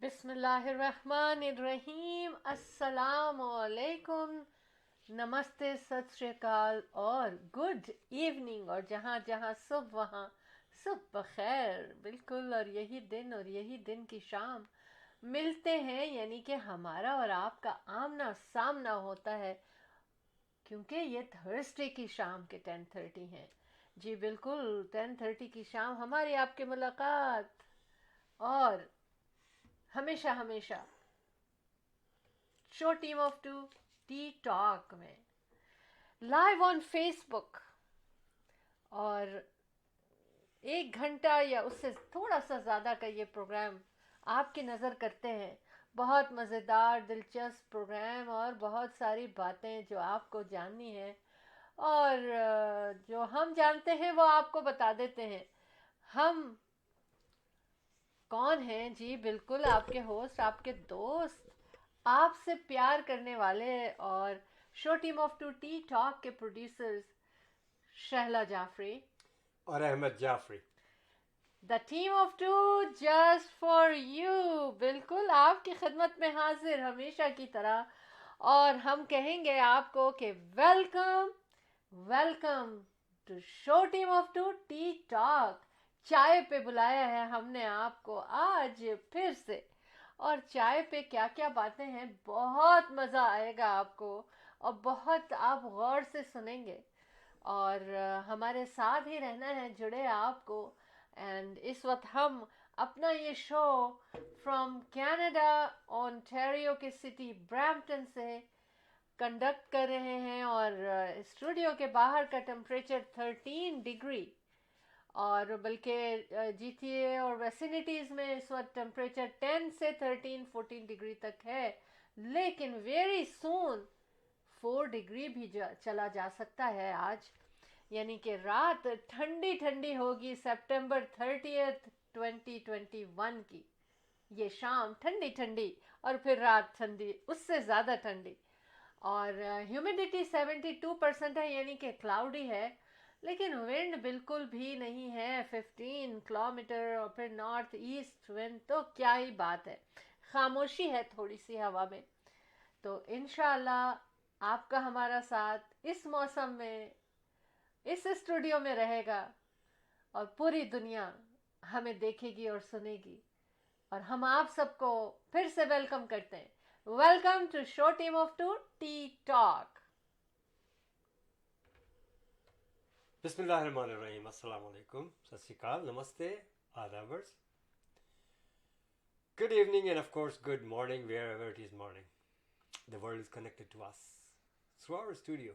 बिस्मिल्लाहिर्रहमानिर्रहीम। अस्सलामुअलैकुम, नमस्ते, सत श्री अकाल और गुड इवनिंग। और जहाँ जहाँ सब वहाँ सब बखैर। बिल्कुल। और यही दिन की शाम मिलते हैं, यानी कि हमारा और आपका आमना सामना होता है, क्योंकि ये थर्सडे की शाम के 10:30 हैं। जी बिल्कुल, 10:30 की शाम हमारी आपकी मुलाकात। और हमेशा हमेशा show team of to T talk में लाइव ऑन फेसबुक, और 1 घंटा या उससे थोड़ा सा ज़्यादा का ये प्रोग्राम आपकी नज़र करते हैं। बहुत मज़ेदार दिलचस्प प्रोग्राम और बहुत सारी बातें जो आपको जाननी है, और जो हम जानते हैं वो आपको बता देते हैं। हम कौन हैं? जी बिल्कुल, आपके होस्ट, आपके दोस्त, आपसे प्यार करने वाले और show team of to T talk के प्रोड्यूसर्स शहला जाफरी, और Ahmed Jafri. The team of to just for you. बिल्कुल आपकी खिदमत में हाजिर हमेशा की तरह। और हम कहेंगे आपको कि welcome, welcome to show team of to T talk. चाय पे बुलाया है हमने आपको आज फिर से। और चाय पे क्या क्या बातें हैं, बहुत मज़ा आएगा आपको, और बहुत आप गौर से सुनेंगे। और हमारे साथ ही रहना है जुड़े आपको। एंड इस वक्त हम अपना ये शो फ्रॉम कनाडा, ओंटारियो के सिटी ब्रैम्पटन से कंडक्ट कर रहे हैं। और स्टूडियो के बाहर का टेम्परेचर 13 डिग्री, और बल्कि जीटीए और वेसिनिटीज़ में इस वक्त टेम्परेचर 10 से 13 14 डिग्री तक है। लेकिन वेरी सून 4 डिग्री भी चला जा सकता है आज। यानी कि रात ठंडी ठंडी होगी सितंबर 30 2021 की। ये शाम ठंडी ठंडी, और फिर रात ठंडी, उससे ज़्यादा ठंडी। और ह्यूमिडिटी 72% है, यानी कि क्लाउडी है। लेकिन विंड बिल्कुल भी नहीं है, 15 किलोमीटर, और फिर नॉर्थ ईस्ट विंड, तो क्या ही बात है। खामोशी है थोड़ी सी हवा में। तो इंशाल्लाह आपका हमारा साथ इस मौसम में इस स्टूडियो में रहेगा, और पूरी दुनिया हमें देखेगी और सुनेगी। और हम आप सबको फिर से वेलकम करते हैं। Welcome to show team of to T talk. बिस्मिल्लाहिर्रहमानिर्रहीम। अस्सलाम वालेकुम, सत श्री अकाल, नमस्ते, आदाबर्स, good evening, and of course good morning wherever it is morning. The world is connected to us through our studio.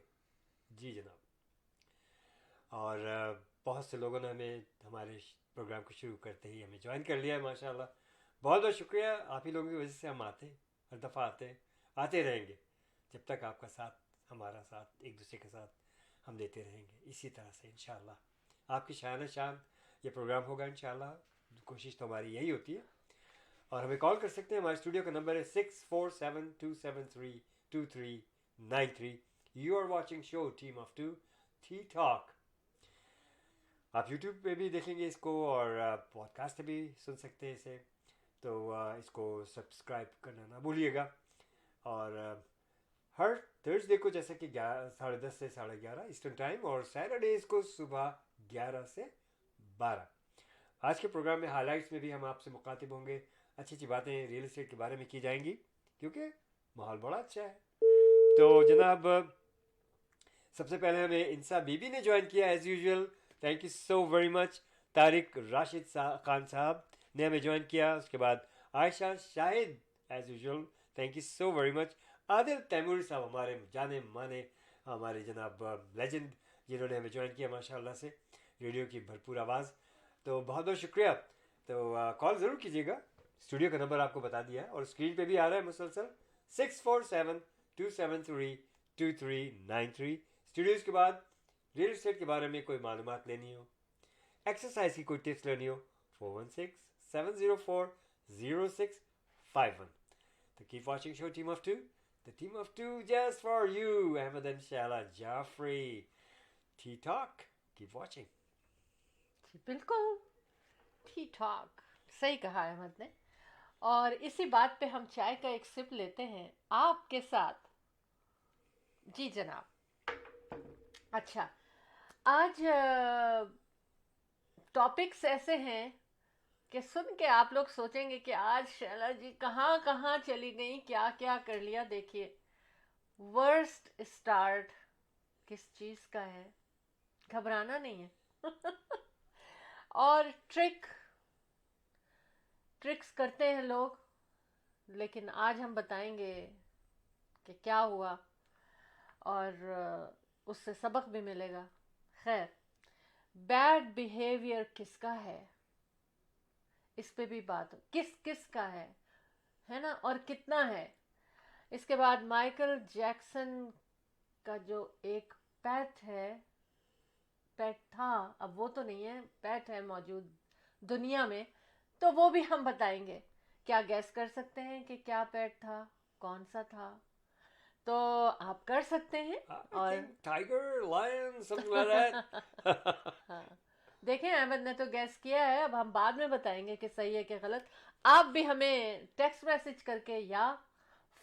जी जनाब। और बहुत से लोगों ने हमें हमारे प्रोग्राम को शुरू करते ही हमें ज्वाइन कर लिया है, माशाल्लाह। बहुत बहुत शुक्रिया, आप ही लोगों की वजह से हम आते हैं, हर दफ़ा आते रहेंगे, जब तक आपका साथ, हमारा साथ, एक दूसरे के साथ हम देते रहेंगे इसी तरह से इंशाल्लाह। आपकी शान शान ये प्रोग्राम होगा इंशाल्लाह, कोशिश तो हमारी यही होती है। और हमें कॉल कर सकते हैं, हमारे स्टूडियो का नंबर है 6472732393। You are watching show team of to T talk. आप यूट्यूब पे भी देखेंगे इसको, और पॉडकास्ट पे भी सुन सकते हैं इसे। तो इसको सब्सक्राइब करना ना भूलिएगा। और हर थर्सडे को जैसे कि 10:30 से 11:30 ईस्टर्न टाइम, और सैटरडेज को सुबह 11 से 12। आज के प्रोग्राम में हाइलाइट्स में भी हम आपसे मुखातिब होंगे, अच्छी अच्छी बातें रियल एस्टेट के बारे में की जाएंगी, क्योंकि माहौल बड़ा अच्छा है। तो जनाब, सबसे पहले हमें इंसा बीबी ने ज्वाइन किया as usual, thank you so very much. Tariq Rashid Khan sahab ने हमें ज्वाइन किया। उसके बाद Ayesha Shahid as usual, thank you so very much. Adil Taimuri sahab, हमारे जाने माने, हमारे जनाब लेजेंड, जिन्होंने हमें ज्वाइन किया माशाल्लाह से, रेडियो की भरपूर आवाज़। तो बहुत बहुत शुक्रिया। तो कॉल ज़रूर कीजिएगा। स्टूडियो का नंबर आपको बता दिया है, और स्क्रीन पे भी आ रहा है मुसलसल, 6472732393। स्टूडियोज़ के बाद रियल एस्टेट के बारे में कोई मालूमात लेनी हो, एक्सरसाइज की कोई टिप्स लेनी हो, 416-704-0651। तो keep watching show team of to, the team of to just for you, Ahmed and Shaila Jafri, T Talk, keep watching. जी बिल्कुल, ठीक ठाक, सही कहा अहमद ने। और इसी बात पे हम चाय का एक सिप लेते हैं आपके साथ। जी जनाब। अच्छा, आज टॉपिक्स ऐसे हैं कि सुन के आप लोग सोचेंगे कि आज शैला जी कहाँ कहाँ चली गई, क्या क्या कर लिया। देखिए, वर्स्ट स्टार्ट किस चीज़ का है, घबराना नहीं है। और ट्रिक्स करते हैं लोग, लेकिन आज हम बताएंगे कि क्या हुआ और उससे सबक भी मिलेगा। खैर, बैड बिहेवियर किसका है, इस पे भी बात हो, किस किस का है ना, और कितना है। इसके बाद माइकल जैक्सन का जो एक पेट है, पेट था, अब वो तो नहीं है, पेट है मौजूद दुनिया में, तो वो भी हम बताएंगे। क्या गैस कर सकते हैं कि क्या पेट था, कौन सा था? तो आप कर सकते हैं। I और think tiger, lion, something like that. हाँ, देखें, अहमद ने तो गैस किया है, अब हम बाद में बताएंगे कि सही है कि गलत। आप भी हमें टेक्स्ट मैसेज करके या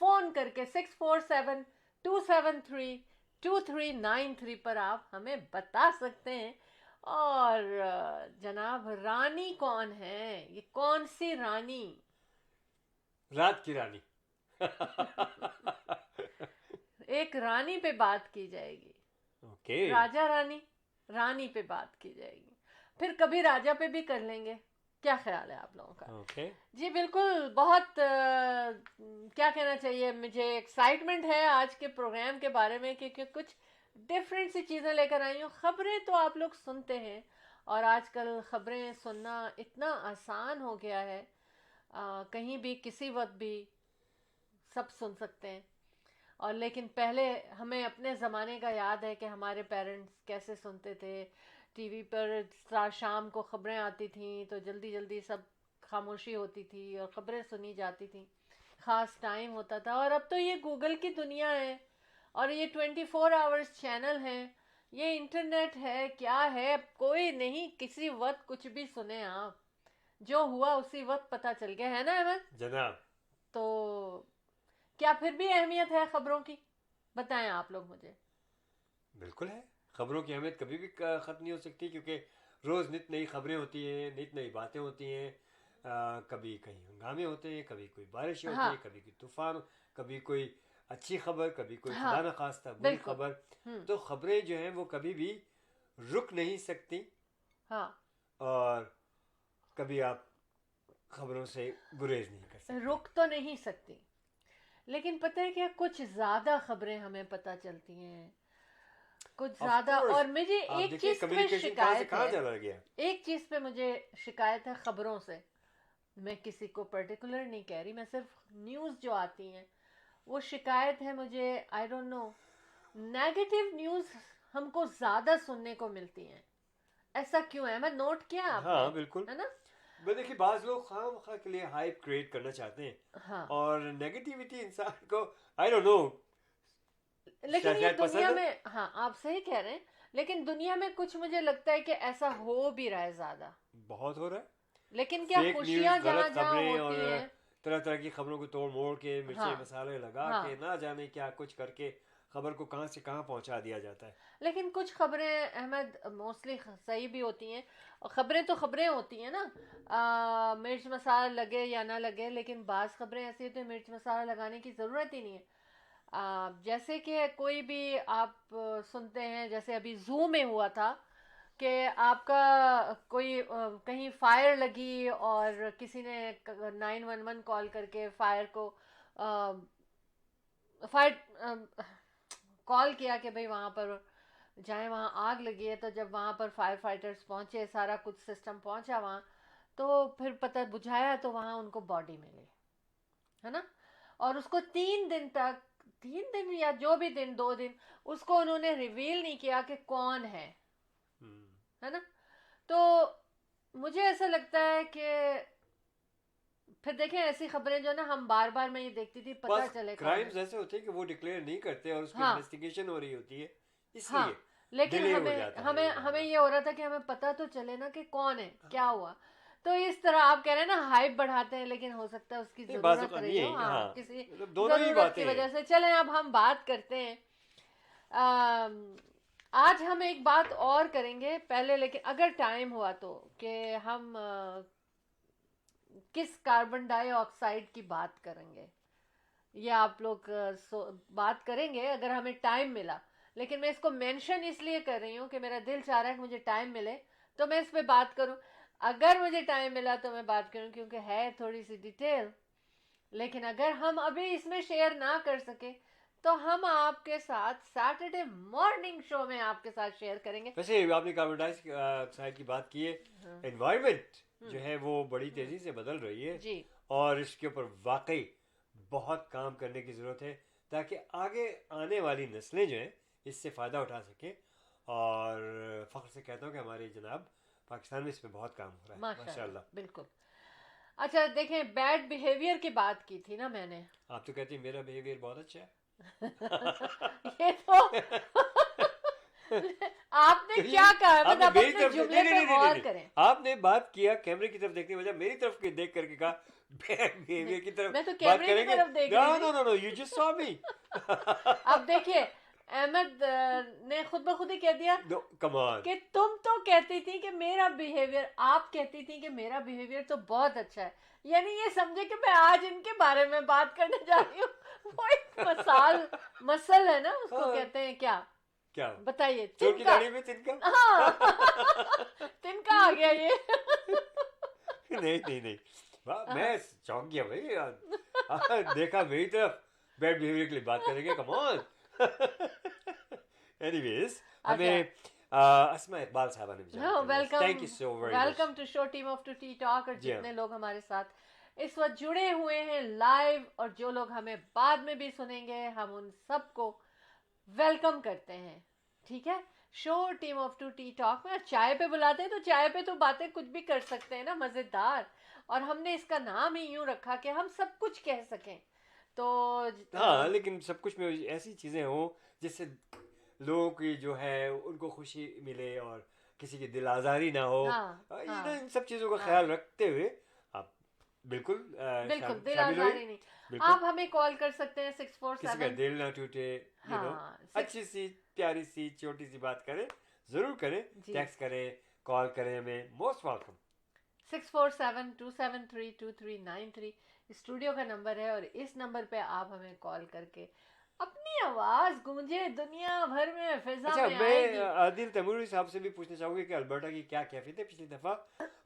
फोन करके 6472732393 पर आप हमें बता सकते हैं। और जनाब, रानी कौन है, ये कौन सी रानी? रात की रानी. एक रानी पे बात की जाएगी। Okay. राजा रानी, रानी पे बात की जाएगी, फिर कभी राजा पे भी कर लेंगे। क्या ख्याल है आप लोगों का? Okay. जी बिल्कुल। बहुत क्या कहना चाहिए, मुझे एक्साइटमेंट है आज के प्रोग्राम के बारे में, क्योंकि कुछ डिफरेंट सी चीज़ें लेकर आई हूँ। खबरें तो आप लोग सुनते हैं, और आजकल खबरें सुनना इतना आसान हो गया है, कहीं भी किसी वक्त भी सब सुन सकते हैं। और लेकिन पहले हमें अपने ज़माने का याद है कि हमारे पेरेंट्स कैसे सुनते थे। टीवी पर शाम को खबरें आती थीं तो जल्दी जल्दी सब खामोशी होती थी और ख़बरें सुनी जाती थी, ख़ास टाइम होता था। और अब तो ये गूगल की दुनिया है, और ये 24 आवर्स चैनल हैं, ये इंटरनेट है, क्या है, कोई नहीं किसी वक्त कुछ भी सुने आप, जो हुआ उसी वक्त पता चल गया, है ना अहमद? जनाब. तो क्या फिर भी अहमियत है खबरों की? बताएं आप लोग मुझे। बिल्कुल है. खबरों की अहमियत कभी भी ख़त्म नहीं हो सकती, क्योंकि रोज़ नित नई खबरें होती हैं, नित नई बातें होती हैं. कभी कहीं हंगामे होते हैं, कभी कोई बारिश होती है, हाँ कभी कोई तूफान, कभी कोई अच्छी खबर, कभी कोई हाँ, खुदा न खास्ता बुरी बिल्कुल। खबर. हम्म। तो खबरें जो हैं वो कभी भी रुक नहीं सकती, हाँ, और कभी आप खबरों से गुरेज नहीं कर सकते. रुक तो नहीं सकती, लेकिन पता है क्या, कुछ ज्यादा खबरें हमें पता चलती हैं, कुछ ऑफ ज्यादा। कोर्स. और मुझे आप एक देखिए चीज पे कम्युनिकेशन कहाँ से शिकायत कहाँ है, चला गया. एक चीज पे मुझे शिकायत है खबरों से। मैं किसी को पर्टिकुलर नहीं कह रही, मैं सिर्फ न्यूज़ जो आती हैं वो शिकायत है मुझे। आई डोंट नो, नेगेटिव न्यूज़ हमको ज़्यादा सुनने को मिलती हैं। ऐसा क्यों है? मैं नोट किया आपने, हाँ बिल्कुल. है ना? मैं देखिए, बाज लोग खाम के लिए हाइप क्रिएट करना चाहते हैं, हाँ, और नेगेटिविटी इंसान को, आई डोंट नो, लेकिन ये शायद दुनिया पसंद है. में, हाँ आप सही कह रहे हैं, लेकिन दुनिया में कुछ मुझे लगता है कि ऐसा हो भी रहा है ज़्यादा। बहुत हो रहा है. लेकिन क्या फेक न्यूज़, खुशियाँ जहाँ गलत जहाँ खबरें, और होती हैं। तरह तरह की खबरों को तोड़ मोड़ के, मिर्चे हाँ मसाले लगा हाँ, के, ना जाने क्या कुछ करके खबर को कहाँ से कहाँ पहुंचा दिया जाता है. लेकिन कुछ खबरें अहमद मोस्टली सही भी होती हैं। और खबरें तो खबरें होती हैं ना, मिर्च मसाला लगे या ना लगे, लेकिन बाज़ खबरें ऐसी होती हैं मिर्च मसाला लगाने की ज़रूरत ही नहीं है। जैसे कि कोई भी आप सुनते हैं, जैसे अभी जू में हुआ था कि आपका कोई कहीं फायर लगी और किसी ने 911 कॉल करके फायर को फायर कॉल किया कि भाई वहाँ पर जाएं, वहाँ आग लगी है। तो जब वहाँ पर फायर फाइटर्स पहुँचे, सारा कुछ सिस्टम पहुँचा वहाँ, तो फिर पता बुझाया तो वहाँ उनको बॉडी मिली, है ना? और उसको 3 दिन तक, 3 दिन या जो भी दिन, 2 दिन, उसको उन्होंने रिवील नहीं किया कि कौन है ना? तो मुझे ऐसा लगता है कि फिर देखें, ऐसी खबरें जो ना हम बार बार मैं ये देखती थी, पता बस चले कौन क्राइम्स है। ऐसे होते हैं कि वो डिक्लेयर नहीं करते, और उसकी हाँ इन्वेस्टिगेशन हो रही होती है, हाँ, इसलिए लेकिन डिले हो हमें जाता है हमें ये हमें मामला. ये हो रहा था कि हमें पता तो चले ना कि कौन है, क्या हुआ। तो इस तरह आप कह रहे हैं ना हाइप बढ़ाते हैं, लेकिन हो सकता है उसकी नहीं, बात जरूरत तो रही नहीं हो, है, हाँ हाँ, किसी मतलब दोनों ही जरूरत बातें की हैं। वजह से। चलें अब हम बात करते हैं। आज हम एक बात और करेंगे पहले, लेकिन अगर टाइम हुआ तो, कि हम किस कार्बन डाइऑक्साइड की बात करेंगे, ये आप लोग बात करेंगे अगर हमें टाइम मिला। लेकिन मैं इसको मेंशन इसलिए कर रही हूँ कि मेरा दिल चाह रहा है कि मुझे टाइम मिले तो मैं इस पे बात करूँ। अगर मुझे टाइम मिला तो मैं बात करूँ, क्योंकि है थोड़ी सी डिटेल। लेकिन अगर हम अभी इसमें शेयर ना कर सके तो हम आपके साथ सैटरडे मॉर्निंग शो में आपके साथ शेयर करेंगे। वैसे आपने कार्बन डाइऑक्साइड की बात की है, हाँ, एनवायरनमेंट जो हम्म, है वो बड़ी तेज़ी से बदल रही है, जी और इसके ऊपर वाकई बहुत काम करने की ज़रूरत है, ताकि आगे आने वाली नस्लें जो हैं इससे फ़ायदा उठा सकें। और फ़ख्र से कहता हूँ कि हमारे जनाब पाकिस्तान में इस पे बहुत काम हो रहा है, माशाल्लाह, माशाल्लाह। बिल्कुल। अच्छा देखें, बैड बिहेवियर की बात की थी ना मैंने। आप तो कहती हैं मेरा बिहेवियर बहुत अच्छा है। ये तो आपने तो ये क्या कहा है, आपने मतलब मेरी अपने तरफ जुमले नहीं, पे नहीं, नहीं, नहीं, गौर नहीं, करें। आपने बात किया कैमरे की तरफ देखने की बजाय मेरी तरफ देख करके कहा बिहेवियर की तरफ मैं तो बात कैमरे की करेंगे। तरफ देख नो रही नो थी। No no, you just saw me. अब देखिए, अहमद ने खुद ब खुद ही कह दिया नो कम ऑन। कि तुम तो कहती थी कि मेरा बिहेवियर, आप कहती थी कि मेरा बिहेवियर तो बहुत अच्छा है, यानी ये समझे कि मैं आज इनके बारे में बात करने जा रही हूँ। वो एक मसल है ना, उसको हाँ, कहते हैं क्या, क्या बताइए। चोर की तिनका, दाढ़ी में तिनका। हाँ। तिनका आ गया ये। नहीं नहीं नहीं, वाह, मैं चौंक गया भाई। देखा मेरी तरफ, बैड बिहेवियर के लिए बात करेंगे, कम ऑन। एनीवेज, अच्छा, हमें अस्मा इकबाल साहबा ने भी ज्वाइन हाँ कर लिया, welcome, thank you so very much. Welcome to show team of to T talk. और जी हाँ, जितने लोग हमारे साथ इस वक्त जुड़े हुए हैं लाइव, और जो लोग हमें बाद में भी सुनेंगे, हम उन सबको वेलकम करते हैं। ठीक है, show team of to T talk में चाय पे बुलाते हैं, तो चाय पे तो बातें कुछ भी कर सकते हैं ना, मज़ेदार। और हमने इसका नाम ही यूं रखा कि हम सब कुछ कह सकें। तो हाँ, लेकिन सब कुछ में ऐसी चीज़ें हों जिससे लोगों की जो है उनको खुशी मिले और किसी की दिल आज़ारी ना हो। हाँ ये ना, हाँ इन सब चीज़ों का हाँ, ख्याल रखते हुए आप बिल्कुल बिल्कुल दिल शामिल होइए। आज़ारी नहीं। बिल्कुल, आप हमें कॉल कर सकते हैं सिक्स फोर किसी का सेवन दिल ना टूटे, हाँ अच्छी सी प्यारी सी छोटी सी बात करें, ज़रूर करें, जी, टेक्स्ट करें, कॉल करें, हमें मोस्ट वेलकम। 6472732393 स्टूडियो का नंबर है, और इस नंबर पे आप हमें कॉल करके अपनी आवाज गूंजे दुनिया भर में, फिजा अच्छा, में मैं आएगी। आदिल तैमूरी साहब से भी पूछना चाहूँगी कि अल्बर्टा की क्या कैफियत है। पिछली दफ़ा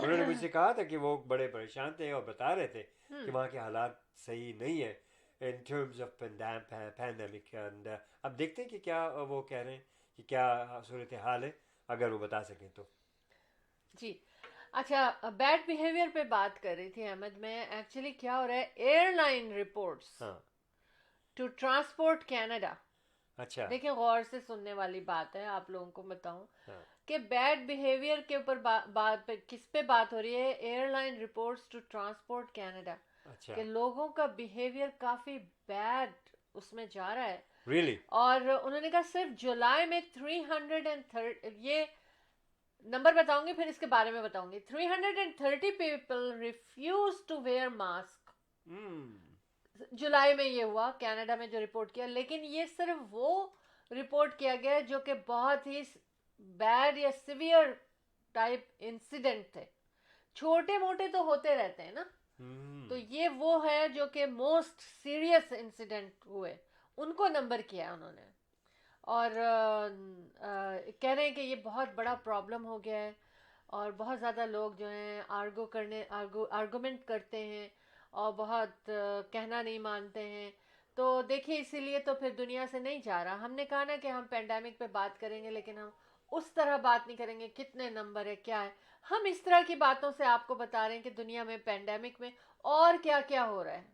उन्होंने मुझसे कहा था कि वो बड़े परेशान थे और बता रहे थे कि वहाँ के हालात सही नहीं है in terms of pandemic. And अब देखते हैं कि क्या वो कह रहे हैं कि क्या सूरत हाल है, अगर वो बता सकें तो। जी, अच्छा बैड बिहेवियर पे बात कर रही थी अहमद। मैं एक्चुअली क्या हो रहा है, एयरलाइन रिपोर्ट्स हाँ, टू ट्रांसपोर्ट कनाडा। अच्छा, देखिए गौर से सुनने वाली बात है, आप लोगों को बताऊं हाँ, कि बैड बिहेवियर के ऊपर बात पे किस पे बात हो रही है, airline reports to Transport Canada, अच्छा, कि लोगों का बिहेवियर काफी बैड उसमें जा रहा है। रियली, और उन्होंने कहा सिर्फ जुलाई में 330, ये नंबर बताऊंगी फिर इसके बारे में बताऊंगी, 330 people refuse to wear mask. जुलाई में ये हुआ कनाडा में जो रिपोर्ट किया, लेकिन ये सिर्फ वो रिपोर्ट किया गया जो कि बहुत ही बैड या सिवियर टाइप इंसिडेंट थे। छोटे मोटे तो होते रहते हैं ना, तो ये वो है जो कि मोस्ट सीरियस इंसिडेंट हुए, उनको नंबर किया है उन्होंने। और कह रहे हैं कि ये बहुत बड़ा प्रॉब्लम हो गया है, और बहुत ज़्यादा लोग जो हैं आर्गूमेंट करते हैं, और बहुत कहना नहीं मानते हैं। तो देखिए, इसीलिए तो फिर दुनिया से नहीं जा रहा। हमने कहा ना कि हम पेंडेमिक पे बात करेंगे, लेकिन हम उस तरह बात नहीं करेंगे कितने नंबर है क्या है। हम इस तरह की बातों से आपको बता रहे हैं कि दुनिया में पेंडेमिक में और क्या क्या हो रहा है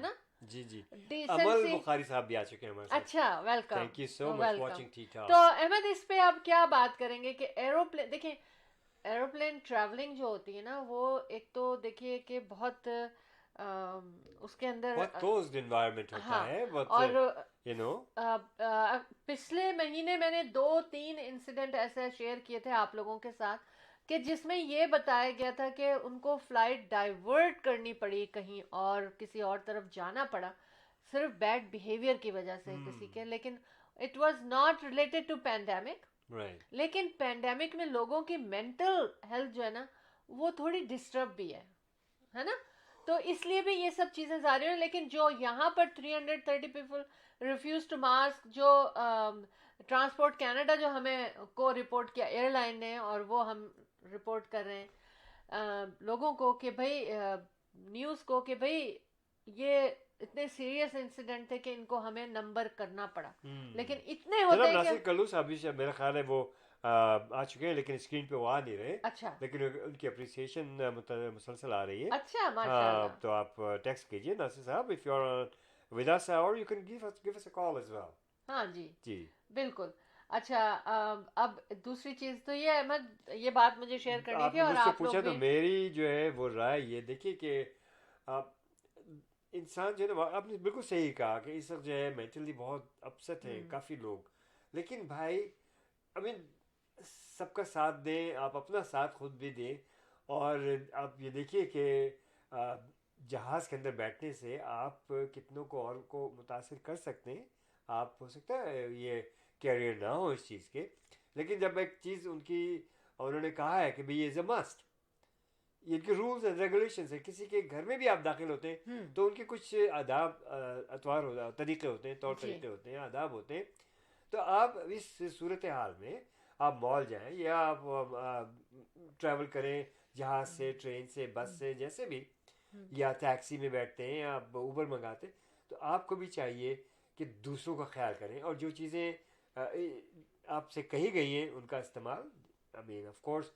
ना। जी जी, अमल डिसेंसी, बुखारी साहब भी आ चुके हैं हमारे साथ। अच्छा welcome, thank you so much welcome. Watching T तो टॉक। अहमद, इस पे आप क्या बात करेंगे कि एरोप्लेन, देखिए एरोप्लेन ट्रैवलिंग जो होती है ना, वो एक तो देखिए कि बहुत उसके अंदर बहुत क्लोज्ड एनवायरनमेंट होता हाँ, है, बहुत और यू नो। पिछले महीने मैंने 2-3 इंसिडेंट ऐसे शेयर किए थे आप लोगों के साथ कि जिसमें ये बताया गया था कि उनको फ्लाइट डाइवर्ट करनी पड़ी कहीं और किसी और तरफ जाना पड़ा सिर्फ बैड बिहेवियर की वजह से किसी के, लेकिन it was not related to pandemic. Right लेकिन पैंडेमिक में लोगों की मेंटल हेल्थ जो है ना वो थोड़ी डिस्टर्ब भी है ना, तो इसलिए भी ये सब चीज़ें जा रही हैं। लेकिन जो यहाँ पर 330 पीपल रिफ्यूज टू मास्क, जो ट्रांसपोर्ट कनाडा जो हमें को रिपोर्ट किया एयरलाइन ने, और वो हम रिपोर्ट कर रहे हैं लोगों को कि भाई न्यूज़ को कि भाई ये इतने सीरियस इंसिडेंट थे कि इनको हमें नंबर करना पड़ा। लेकिन इतने होते जनाब हैं नासिर कि कलूस अभी से मेरा ख्याल है वो आ चुके हैं, लेकिन स्क्रीन पे वो आ नहीं रहे, अच्छा लेकिन उनकी अप्रिसिएशन मुसलसल आ रही है। अच्छा माशाल्लाह। तो आप टेक्स्ट कीजिए नासिर साहब if you are with us, और you can give us a call as well. हाँ जी जी बिल्कुल। अच्छा अब दूसरी चीज़ तो ये अहमद, ये बात मुझे शेयर करनी थी आपने और मुझसे आप पूछा लोग तो भी। मेरी जो है वो राय ये देखिए कि आप इंसान जो है ना, आपने बिल्कुल सही कहा कि इस वक्त जो है मेंटली बहुत अपसेट हैं काफ़ी लोग, लेकिन भाई आई मीन सबका साथ दें, आप अपना साथ खुद भी दें, और आप ये देखिए कि जहाज़ के अंदर बैठने से आप कितनों को और को मुतासिर कर सकते हैं। आप हो सकता है ये कैरियर ना हो इस चीज़ के, लेकिन जब एक चीज़ उनकी उन्होंने कहा है कि भाई ये इज़ अ मस्ट, ये इनके रूल्स एंड रेगुलेशंस है, किसी के घर में भी आप दाखिल होते हैं तो उनके कुछ आदाब अतवार हो तरीके होते हैं, तौर जी तरीके होते हैं, आदाब होते हैं। तो आप इस सूरत हाल में आप मॉल जाएं या आप ट्रैवल करें जहाज से, ट्रेन से, बस से, जैसे भी, या टैक्सी में बैठते हैं या आप ऊबर मंगाते हैं, तो आपको भी चाहिए कि दूसरों का ख्याल करें, और जो चीज़ें आपसे कही गई हैं उनका इस्तेमाल, I mean of course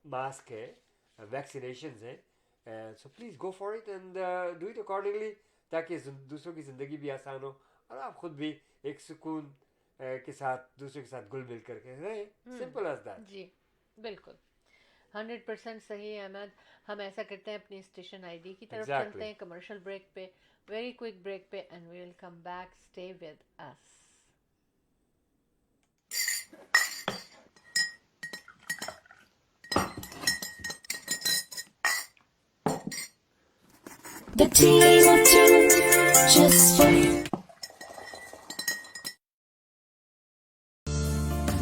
mask है, वैक्सीनेशन हैं, so please go for it and do it accordingly, ताकि दूसरों की ज़िंदगी भी आसान हो और आप खुद भी एक सुकून के साथ दूसरे के साथ घुल मिल करके रहें। Simple as that. जी बिल्कुल 100% सही है अहमद। हम ऐसा करते हैं, अपनी स्टेशन आईडी की तरफ चलते एग्जैक्टली। हैं कमर्शियल ब्रेक पे, वेरी क्विक ब्रेक पे, and we will come back, stay with us. The team of two, just for you.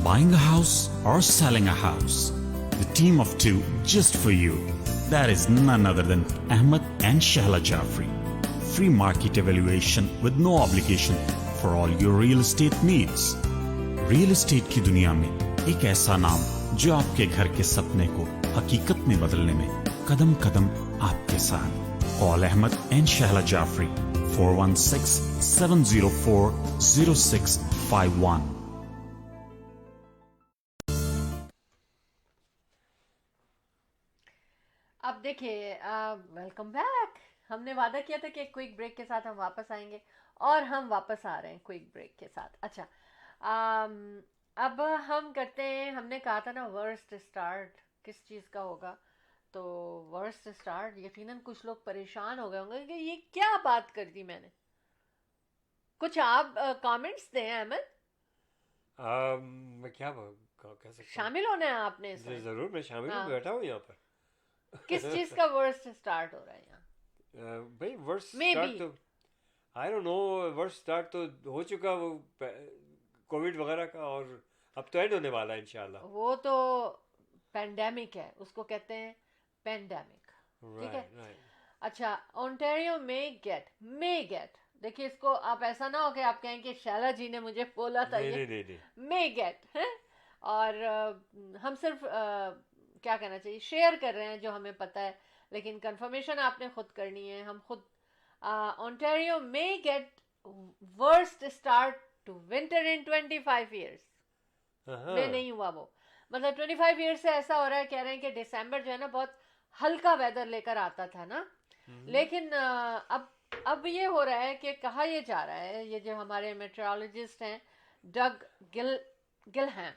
Buying a house or selling a house. The team of two just for you. That is none other than Ahmed and Shahla Jafri. Free market evaluation with no obligation for all your real estate needs. Real estate की दुनिया में एक ऐसा नाम जो आपके घर के सपने को हकीकत में बदलने में कदम कदम आपके साथ. Call Ahmed and Shahla Jafri 416-704-0651. अब देखिए वेलकम बैक। हमने वादा किया था कि एक क्विक ब्रेक के साथ हम वापस आएंगे, और हम वापस आ रहे हैं क्विक ब्रेक के साथ। अच्छा अब हम करते हैं, हमने कहा था ना वर्स्ट स्टार्ट किस चीज़ का होगा, तो वर्स्ट स्टार्ट यकीनन कुछ लोग परेशान हो गए होंगे कि ये क्या बात कर दी मैंने। कुछ आप कमेंट्स दें अहमद, मैं क्या कह सकता हूँ? शामिल होना है आपने इसमें। ज़रूर, मैं शामिल हूँ, हाँ। बैठा हूँ यहाँ पर। किस चीज़ का वर्स्ट स्टार्ट हो रहा है यहाँ? भाई वर्स्ट Maybe. स्टार्ट तो आई डोंट नो, वर्स्ट स्टार्ट तो हो चुका वो कोविड वगैरह का, और अब तो एंड होने वाला है इंशाल्लाह। वो तो पेंडेमिक है, उसको कहते हैं पेंडेमिक, ठीक है। राइट। अच्छा, ओंटारियो मे गेट, देखिए इसको आप ऐसा ना हो कि आप कहें कि शैला जी ने मुझे बोला था नहीं ये नहीं नहीं नहीं। मे गेट है, और हम सिर्फ क्या कहना चाहिए, शेयर कर रहे हैं जो हमें पता है, लेकिन कंफर्मेशन आपने खुद करनी है। हम खुद Ontario may get worst start to winter in 25 years में नहीं हुआ वो, मतलब 25 ईयर से ऐसा हो रहा है, कह रहे हैं कि दिसंबर जो है ना बहुत हल्का वेदर लेकर आता था ना, लेकिन अब ये हो रहा है कि कहा ये जा रहा है, ये जो हमारे मेट्रोलॉजिस्ट हैं डग गिलहैम,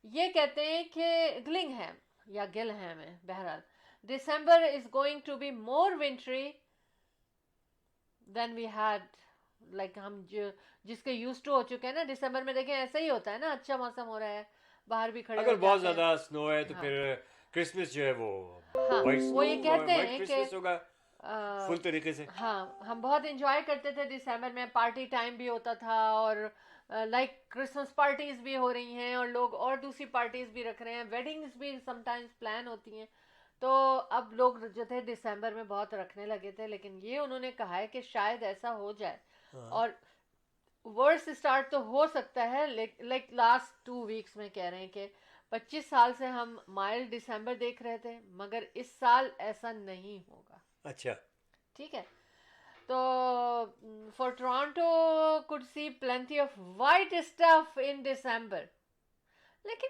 ये कहते हैं कि गिलिंगहैम या गिलहैम है, बहरहाल December is going to be more wintry than we had, like हम जो जिसके यूज टू हो चुके हैं ना। दिसंबर में देखें ऐसा ही होता है ना, अच्छा मौसम हो रहा है, बाहर भी खड़े अगर हो बहुत जाते हैं। ज्यादा स्नो है तो हाँ। फिर क्रिसमस जो है वो हाँ, व्हाइट वो ये स्नो कहते व्हाइट हैं कि क्रिसमस होगा अ, फुल तरीके से। हाँ, हम बहुत एंजॉय करते थे दिसंबर में, पार्टी टाइम भी होता था, और लाइक क्रिसमस पार्टीज भी हो रही हैं और लोग और दूसरी पार्टीज भी रख रहे हैं, वेडिंग्स भी समटाइम्स प्लान होती हैं। तो अब लोग जो थे दिसंबर में बहुत रखने लगे थे, लेकिन ये उन्होंने कहा है कि शायद ऐसा हो जाए, हाँ। और वर्स स्टार्ट तो हो सकता है, लाइक लास्ट 2 वीक्स में कह रहे हैं कि 25 साल से हम माइल्ड दिसंबर देख रहे थे, मगर इस साल ऐसा नहीं होगा। अच्छा, ठीक है, तो for Toronto could see plenty of white stuff in December, लेकिन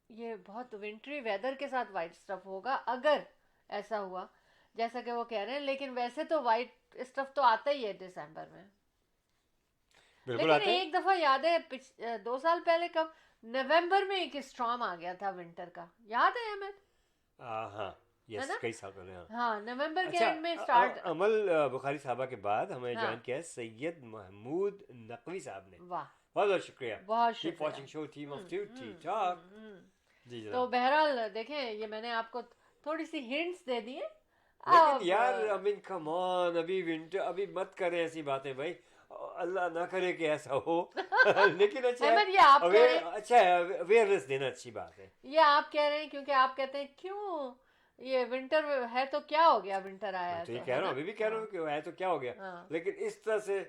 ये बहुत विंटरी वेदर के साथ वाइट स्टफ होगा अगर ऐसा हुआ जैसा कि वो कह रहे हैं, लेकिन वैसे तो वाइट स्टफ तो आता ही है दिसंबर में। बिल्कुल लेकिन आते हैं। एक दफा याद है 2 साल पहले, कब नवंबर में एक स्टॉर्म आ गया था विंटर का, याद है अहमद? हाँ, है यस, ना? कई साल पहले। हाँ, हाँ, नवंबर के अच्छा, एंड में स्टार्ट। अमल बुखारी साहबा के बाद हमें हाँ। ज्वाइन किया है सैयद महमूद नकवी साहब ने। वाह, बहुत बहुत शुक्रिया। बहुत कीप शुक्रिया। Watching show team of to T Talk. जी तो जनाब। बहरहाल देखें, ये मैंने आपको थोड़ी सी हिंट्स दे दी हैं। लेकिन अब यार आई मीन कम ऑन, अभी विंटर, अभी मत करें ऐसी बातें भाई, अल्लाह ना करे कि ऐसा हो। लेकिन अच्छा अहमद, ये आप कह रहे हैं, अच्छा है, अवेयरनेस देना अच्छी बात है। ये आप कह रहे हैं क्योंकि आप कहते हैं क्यों ये विंटर है तो क्या हो गया, विंटर आया मैं है तो ये तो, कह है रहा हूँ, ना? अभी भी कह रहा हूँ कि है तो क्या हो गया। हाँ। लेकिन इस तरह से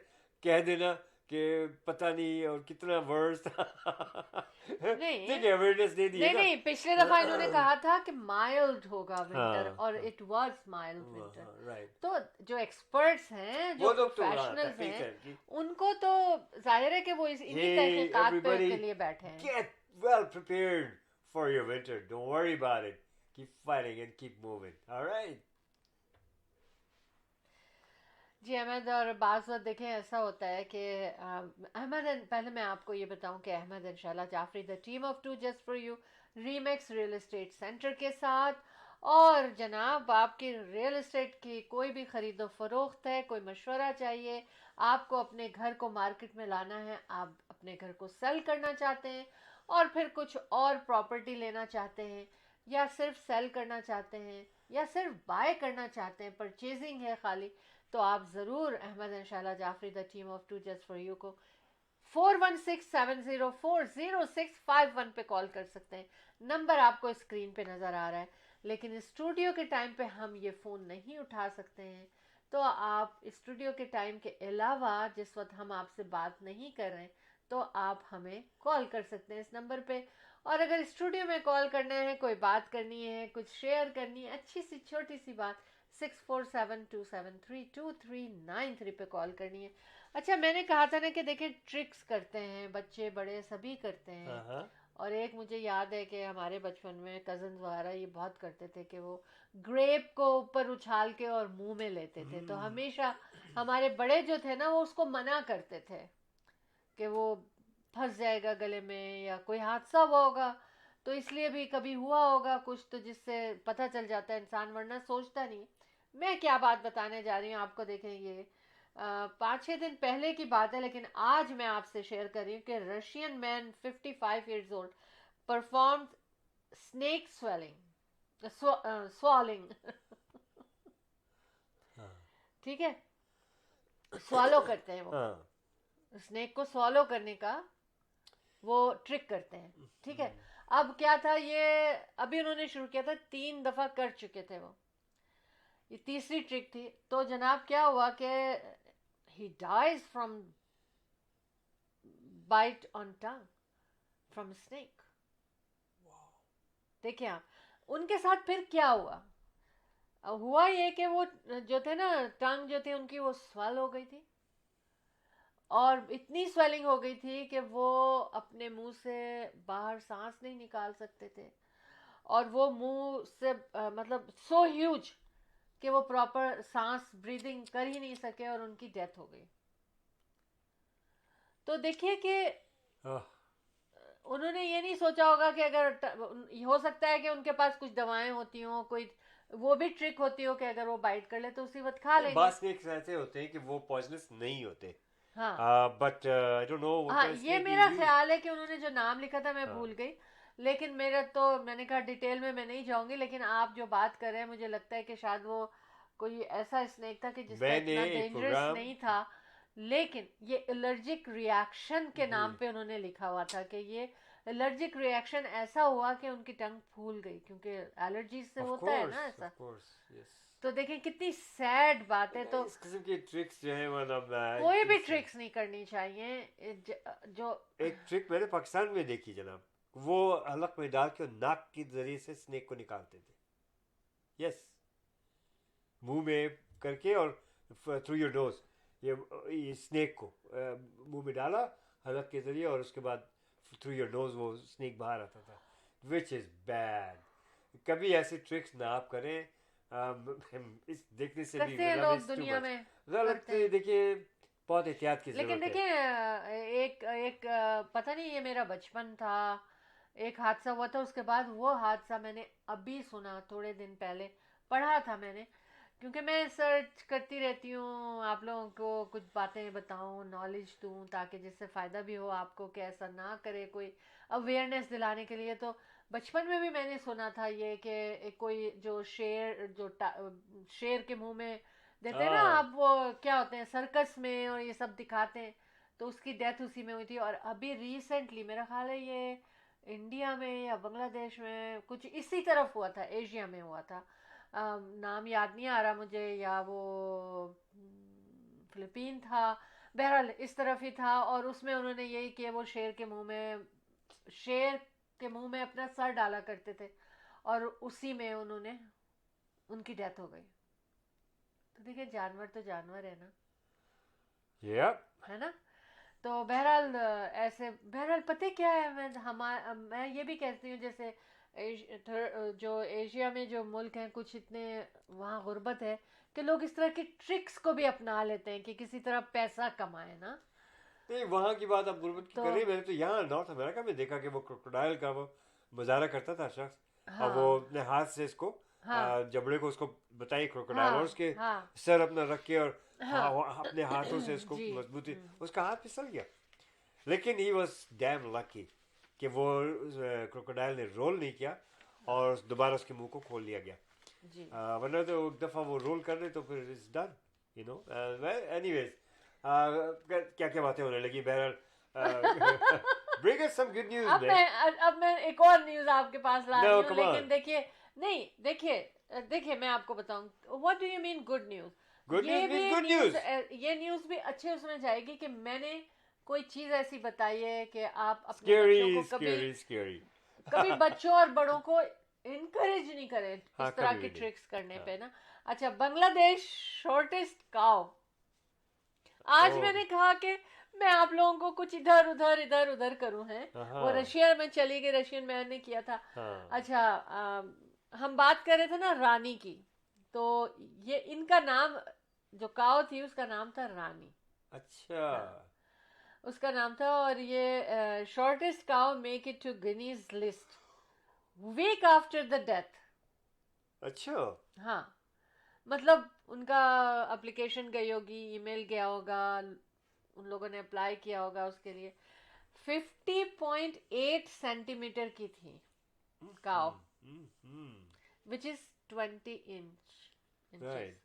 कह देना कि पता नहीं और कितना वर्स नहीं ठीक है, अवेयरनेस दे दी है नहीं ना। नहीं, पिछले दफा इन्होंने कहा था कि माइल्ड होगा विंटर, हाँ, और हाँ। It was mild winter. Right, तो जो एक्सपर्ट्स हैं, वो जो लोग तो प्रोफेशनल्स तकनीक हैं, है कि उनको तो जाहिर है कि वो इन्हीं Hey, तहकीकात पे everybody, के लिए बैठे हैं। get well prepared for your winter. Don't worry about it. Keep fighting and keep moving. All right. जी अहमद, और बाज़ वक्त देखें ऐसा होता है कि अहमद, पहले मैं आपको ये बताऊं कि अहमद इंशाल्लाह Jafri the team of to just for you Remax real estate centre के साथ, और जनाब आपकी रियल एस्टेट की कोई भी ख़रीदो फरोख्त है, कोई मशवरा चाहिए, आपको अपने घर को मार्केट में लाना है, आप अपने घर को सेल करना चाहते हैं और फिर कुछ और प्रॉपर्टी लेना चाहते हैं, या सिर्फ सेल करना चाहते हैं, या सिर्फ बाय करना चाहते हैं, परचेजिंग है खाली, तो आप ज़रूर अहमद इंशाल्लाह Jafri the team of to just for you को 4167040651 पे कॉल कर सकते हैं। नंबर आपको स्क्रीन पे नज़र आ रहा है, लेकिन स्टूडियो के टाइम पे हम ये फ़ोन नहीं उठा सकते हैं, तो आप स्टूडियो के टाइम के अलावा जिस वक्त हम आपसे बात नहीं कर रहे हैं तो आप हमें कॉल कर सकते हैं इस नंबर पे। और अगर स्टूडियो में कॉल करना है, कोई बात करनी है, कुछ शेयर करनी है, अच्छी सी छोटी सी बात, 6472732393 पे कॉल करनी है। अच्छा, मैंने कहा था ना कि देखें ट्रिक्स करते हैं बच्चे बड़े सभी करते हैं, हाँ, और एक मुझे याद है कि हमारे बचपन में कज़न्स वगैरह ये बहुत करते थे कि वो ग्रेप को ऊपर उछाल के और मुंह में लेते थे, तो हमेशा हमारे बड़े जो थे ना वो उसको मना करते थे कि वो फंस जाएगा गले में या कोई हादसा हुआ होगा, तो इसलिए भी कभी हुआ होगा कुछ तो जिससे पता चल जाता है इंसान, वरना सोचता नहीं। मैं क्या बात बताने जा रही हूँ आपको, देखें ये 5-6 दिन पहले की बात है, लेकिन आज मैं आपसे शेयर कर रही हूँ कि Russian man 55 years old perform snake swelling swallowing ठीक है, स्वॉलो करते हैं वो, हाँ, स्नेक को स्वॉलो करने का वो ट्रिक करते हैं। ठीक है, अब क्या था, ये अभी उन्होंने शुरू किया था, 3 दफा कर चुके थे वो, ये तीसरी ट्रिक थी। तो जनाब क्या हुआ कि he dies from bite on tongue from snake। देखिए आप, उनके साथ फिर क्या हुआ, हुआ ये कि वो जो थे ना, टंग जो थे उनकी वो स्वेल हो गई थी, और इतनी स्वेलिंग हो गई थी कि वो अपने मुंह से बाहर सांस नहीं निकाल सकते थे, और वो मुंह से मतलब सो ह्यूज कि वो प्रॉपर सांस ब्रीदिंग कर ही नहीं सके, और उनकी डेथ हो गई। तो देखिए कि उन्होंने ये नहीं सोचा होगा कि अगर हो सकता है कि उनके पास कुछ दवाएं होती हों, कोई वो भी ट्रिक होती हो कि अगर वो बाइट कर ले तो उसी वक्त खा लेंगे। बास स्नेक्स ऐसे होते हैं कि वो पॉइजनस नहीं होते, हाँ बट आई डोंट नो हाँ, ये मेरा ख्याल है कि उन्होंने जो नाम लिखा था मैं हाँ। भूल गई, लेकिन मेरा तो मैंने कहा डिटेल में मैं नहीं जाऊंगी, लेकिन आप जो बात कर रहे हैं मुझे लगता है कि शायद वो कोई ऐसा स्नेक था कि जिसका मैंने इतना एक डेंजरस प्रोग्राम नहीं था, लेकिन ये एलर्जिक रिएक्शन के नाम जी पे उन्होंने लिखा हुआ था कि ये एलर्जिक रिएक्शन ऐसा हुआ कि उनकी टंग फूल गई, क्योंकि एलर्जी से होता है ना ऐसा। ऑफ कोर्स यस तो देखें कितनी सैड बात है। तो इस किस्म की ट्रिक्स जो है मतलब कोई भी ट्रिक्स नहीं करनी चाहिए जो एक ट्रिक मैंने पाकिस्तान में देखी जनाब, वो हलक में डाल के नाक के जरिए से स्नेक को निकालते थे। यस, मुंह में करके और थ्रू योर नोज ये स्नेक को मुंह में डाला हलक के जरिए, और उसके बाद थ्रू योर नोज वो स्नेक बाहर आता था, विच इज़ बैड। कभी ऐसी ट्रिक्स ना आप करें। इस देखने से भी करते हैं मतलब लोग it's too दुनिया much। में, गलत करते हैं। देखिए, बहुत एहतियात की लेकिन जरूरत है। देखिए एक एक पता नहीं, ये मेरा बचपन था, एक हादसा हुआ था, उसके बाद वो हादसा मैंने अभी सुना, थोड़े दिन पहले पढ़ा था मैंने, क्योंकि मैं सर्च करती रहती हूँ, आप लोगों को कुछ बातें बताऊँ, नॉलेज दूँ, ताकि जिससे फ़ायदा भी हो आपको कि ऐसा ना करे, कोई अवेयरनेस दिलाने के लिए। तो बचपन में भी मैंने सुना था ये कि कोई जो शेर के मुंह में देते हैं ना हाँ आप, वो क्या होते हैं सर्कस में और ये सब दिखाते हैं, तो उसकी डेथ उसी में हुई थी। और अभी रिसेंटली मेरा ख्याल है ये इंडिया में या बांग्लादेश में कुछ इसी तरफ हुआ था, एशिया में हुआ था, नाम याद नहीं आ रहा मुझे, या वो फिलीपीन था, बहरहाल इस तरफ ही था। और उसमें उन्होंने यही किया, वो शेर के मुंह में अपना सर डाला करते थे, और उसी में उन्होंने उनकी डेथ हो गई। तो देखिए जानवर तो जानवर है ना, yep। है ना। तो बहरहाल ऐसे, बहरहाल पता है क्या है, मैं ये भी कहती हूँ, जैसे जो एशिया में जो मुल्क हैं कुछ इतने, वहाँ गुर्बत है कि लोग इस तरह की ट्रिक्स को भी अपना लेते हैं कि किसी तरह पैसा कमाए ना। नहीं, वहाँ की बात आप गुर्बत की तो कर रही हैं, मैंने तो यहाँ नॉर्थ अमेरिका में देखा कि वो क्रोकोडाइल का वो मुजाहरा करता था शख्स, और वो हाँ अपने हाथ से इसको हाँ जबड़े को उसको बताइए क्रोकोडाइल, और हाँ उसके हाँ सर अपना रख के और हाँ अपने हाथों से इसको जी मजबूती, उसका हाथ फिसल गया, लेकिन ही वॉज डैम लकी कि वो क्रोकोडाइल ने रोल नहीं किया और दोबारा उसके मुंह को खोल लिया गया। जी। वरना तो एक दफ़ा वो रोल कर दे तो फिर it's done, you know. Anyways, क्या क्या बातें होने लगी, बहरहाल bring us some good news man. अब मैं एक और न्यूज़ आपके पास ला No, रही हूँ, come लेकिन on। देखिए, नहीं देखिए, देखिए मैं आपको बताऊं, what do you mean good news. Good ये news भी means good न्यूज़, news। ये न्यूज़ भी अच्छे उसमें जाएगी कि मैंने कोई चीज़ ऐसी बताई है कि आप अपने बच्चों को Scary, कभी scary, scary। कभी बच्चों और बड़ों को इनकरेज नहीं करें हाँ, इस तरह कभी की भी नहीं। ट्रिक्स करने हाँ। पे ना। अच्छा, बांग्लादेश शॉर्टेस्ट काउ। आज ओह। मैंने कहा कि मैं आप लोगों को कुछ इधर उधर इधर उधर करूं है, वो हाँ रशिया में चली गई, रशियन मैंने किया था। हाँ अच्छा, हम बात कर रहे थे ना रानी की, तो ये इनका नाम, जो काव थी उसका नाम था रानी, अच्छा उसका नाम था। और ये shortest cow make it to Guinness list week after the death. अच्छा हाँ, मतलब उनका एप्लीकेशन गई होगी, ईमेल गया होगा, उन लोगों ने अप्लाई किया होगा उसके लिए। 50.8 सेंटीमीटर की थी काव, विच इज 20 इंच। राइट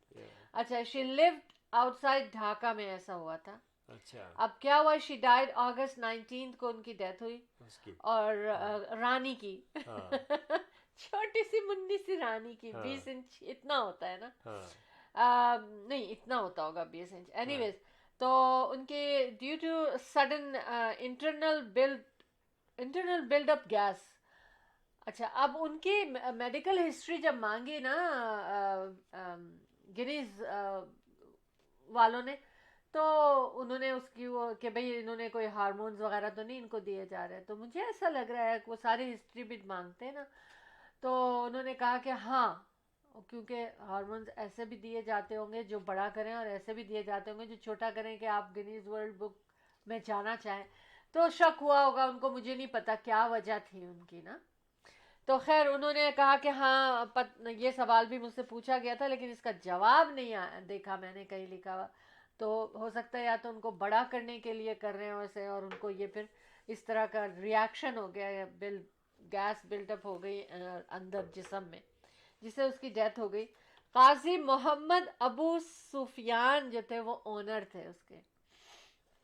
अच्छा, शी लिव्ड आउटसाइड ढाका में, ऐसा हुआ था। अच्छा अब क्या हुआ, शी डाइड अगस्त 19 को उनकी डेथ हुई। उसकी और रानी की हाँ छोटी सी मुन्नी सी रानी की, हाँ। 20 इंच इतना होता है ना, हाँ नहीं इतना होता होगा 20 इंच, एनीवेज। तो उनके due to sudden internal buildup gas. अच्छा, अब उनकी मेडिकल हिस्ट्री जब मांगी ना गिनीज वालों ने, तो उन्होंने उसकी वो कि भाई इन्होंने कोई हार्मोन्स वगैरह तो नहीं इनको दिए जा रहे हैं। तो मुझे ऐसा लग रहा है कि वो सारी हिस्ट्री भी मांगते हैं ना, तो उन्होंने कहा कि हाँ, क्योंकि हार्मोन्स ऐसे भी दिए जाते होंगे जो बड़ा करें, और ऐसे भी दिए जाते होंगे जो छोटा करें कि आप गिनीज वर्ल्ड बुक में जाना चाहें। तो शक हुआ होगा उनको, मुझे नहीं पता क्या वजह थी उनकी ना। तो खैर उन्होंने कहा कि हाँ, ये सवाल भी मुझसे पूछा गया था, लेकिन इसका जवाब नहीं देखा मैंने कहीं लिखा हुआ। तो हो सकता है या तो उनको बड़ा करने के लिए कर रहे हो ऐसे, और उनको ये फिर इस तरह का रिएक्शन हो गया, या गैस बिल्डअप हो गई अंदर जिस्म में, जिससे उसकी डेथ हो गई। काजी मोहम्मद अबू सुफियान जो थे वो ओनर थे उसके,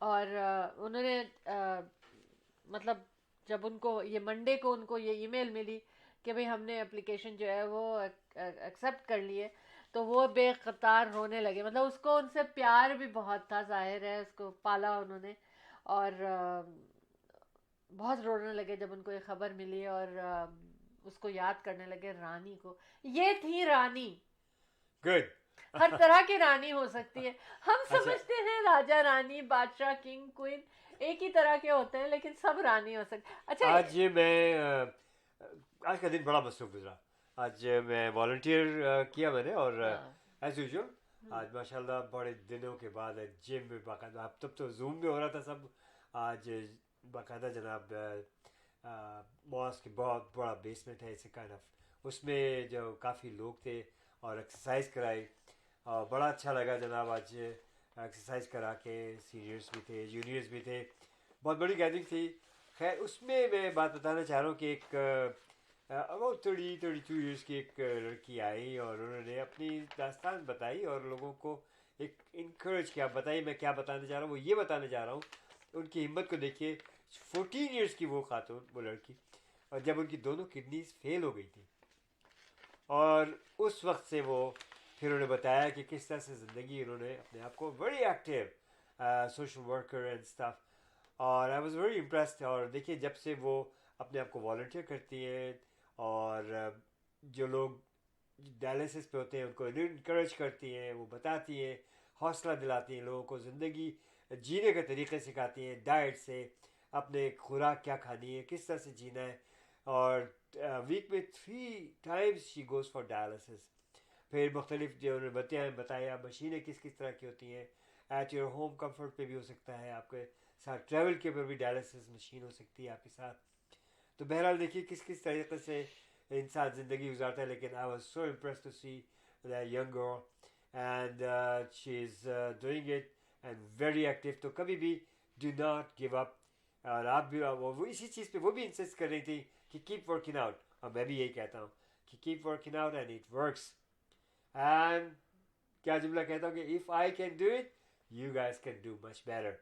और उन्होंने मतलब जब उनको ये मंडे को उनको ये ईमेल मिली कि भाई हमने एप्लीकेशन जो है वो एक्सेप्ट कर लिए, तो वो बेकतार रोने लगे। मतलब उसको उनसे प्यार भी बहुत था, जाहिर है उसको पाला उन्होंने, और बहुत रोने लगे जब उनको ये खबर मिली, और उसको याद करने लगे रानी को। ये थी रानी। गुड। हर तरह की रानी हो सकती है। हम अच्छा। समझते हैं राजा रानी बादशाह किंग क्वीन एक ही तरह के होते हैं, लेकिन सब रानी हो सकते। अच्छा, आज आज का दिन बड़ा मसरूफ गुजरा। आज मैं वॉलंटियर किया मैंने, और हाँ, एज यूजुअल आज माशाल्लाह बड़े दिनों के बाद जिम में बाकायदा, अब तब तो जूम में हो रहा था सब, आज बाकायदा जनाब मॉस की बहुत बड़ा बेसमेंट है इसे काइंड ऑफ, उसमें जो काफ़ी लोग थे और एक्सरसाइज कराई, और बड़ा अच्छा लगा जनाब। आज एक्सरसाइज करा के सीनियर्स भी थे, जूनियर्स भी थे, बहुत बड़ी गैदरिंग थी। खैर उसमें मैं बात बताना चाह रहा हूँ कि एक अबाउट 32 ईयर्स की एक लड़की आई और उन्होंने अपनी दास्तान बताई और लोगों को एक इनकरेज किया। बताइए मैं क्या बताने जा रहा हूँ, वो ये बताने जा रहा हूँ उनकी हिम्मत को देखिए। 14 ईयर्स की वो खातून, वो लड़की, और जब उनकी दोनों किडनीज फेल हो गई थी, और उस वक्त से वो फिर उन्होंने बताया कि किस तरह से ज़िंदगी उन्होंने अपने आप को very active social worker and staff, और आई वाज वेरी इम्प्रेस्ड। और देखिए जब से वो अपने आप को वॉल्टियर करती हैं और जो लोग डायलिसिस पे होते हैं उनको इनक्रेज करती हैं, वो बताती हैं, हौसला दिलाती हैं, लोगों को ज़िंदगी जीने के तरीके सिखाती हैं, डाइट से, अपने खुराक क्या खानी है, किस तरह से जीना है। और वीक में 3 times she goes for dialysis. फिर मुख्तलिफ जो उन्होंने बताया मशीनें किस किस तरह की होती हैं, एट योर होम कंफर्ट पे भी हो सकता है, आपके साथ ट्रैवल के ऊपर भी डायलिसिस मशीन हो सकती है आपके साथ। तो बहरहाल देखिए किस किस तरीके से इंसान ज़िंदगी गुजारता है। लेकिन I was so impressed to see that young girl and she is doing it and very active. तो कभी भी डू नॉट गिव अप। और आप भी वो इसी चीज़ पे वो भी इंसिस्ट कर रही थी कि कीप वर्किंग आउट, और मैं भी यही कहता हूँ कि keep working out and it works. And क्या जुमला कहता हूँ कि if I can do it you guys can do much better.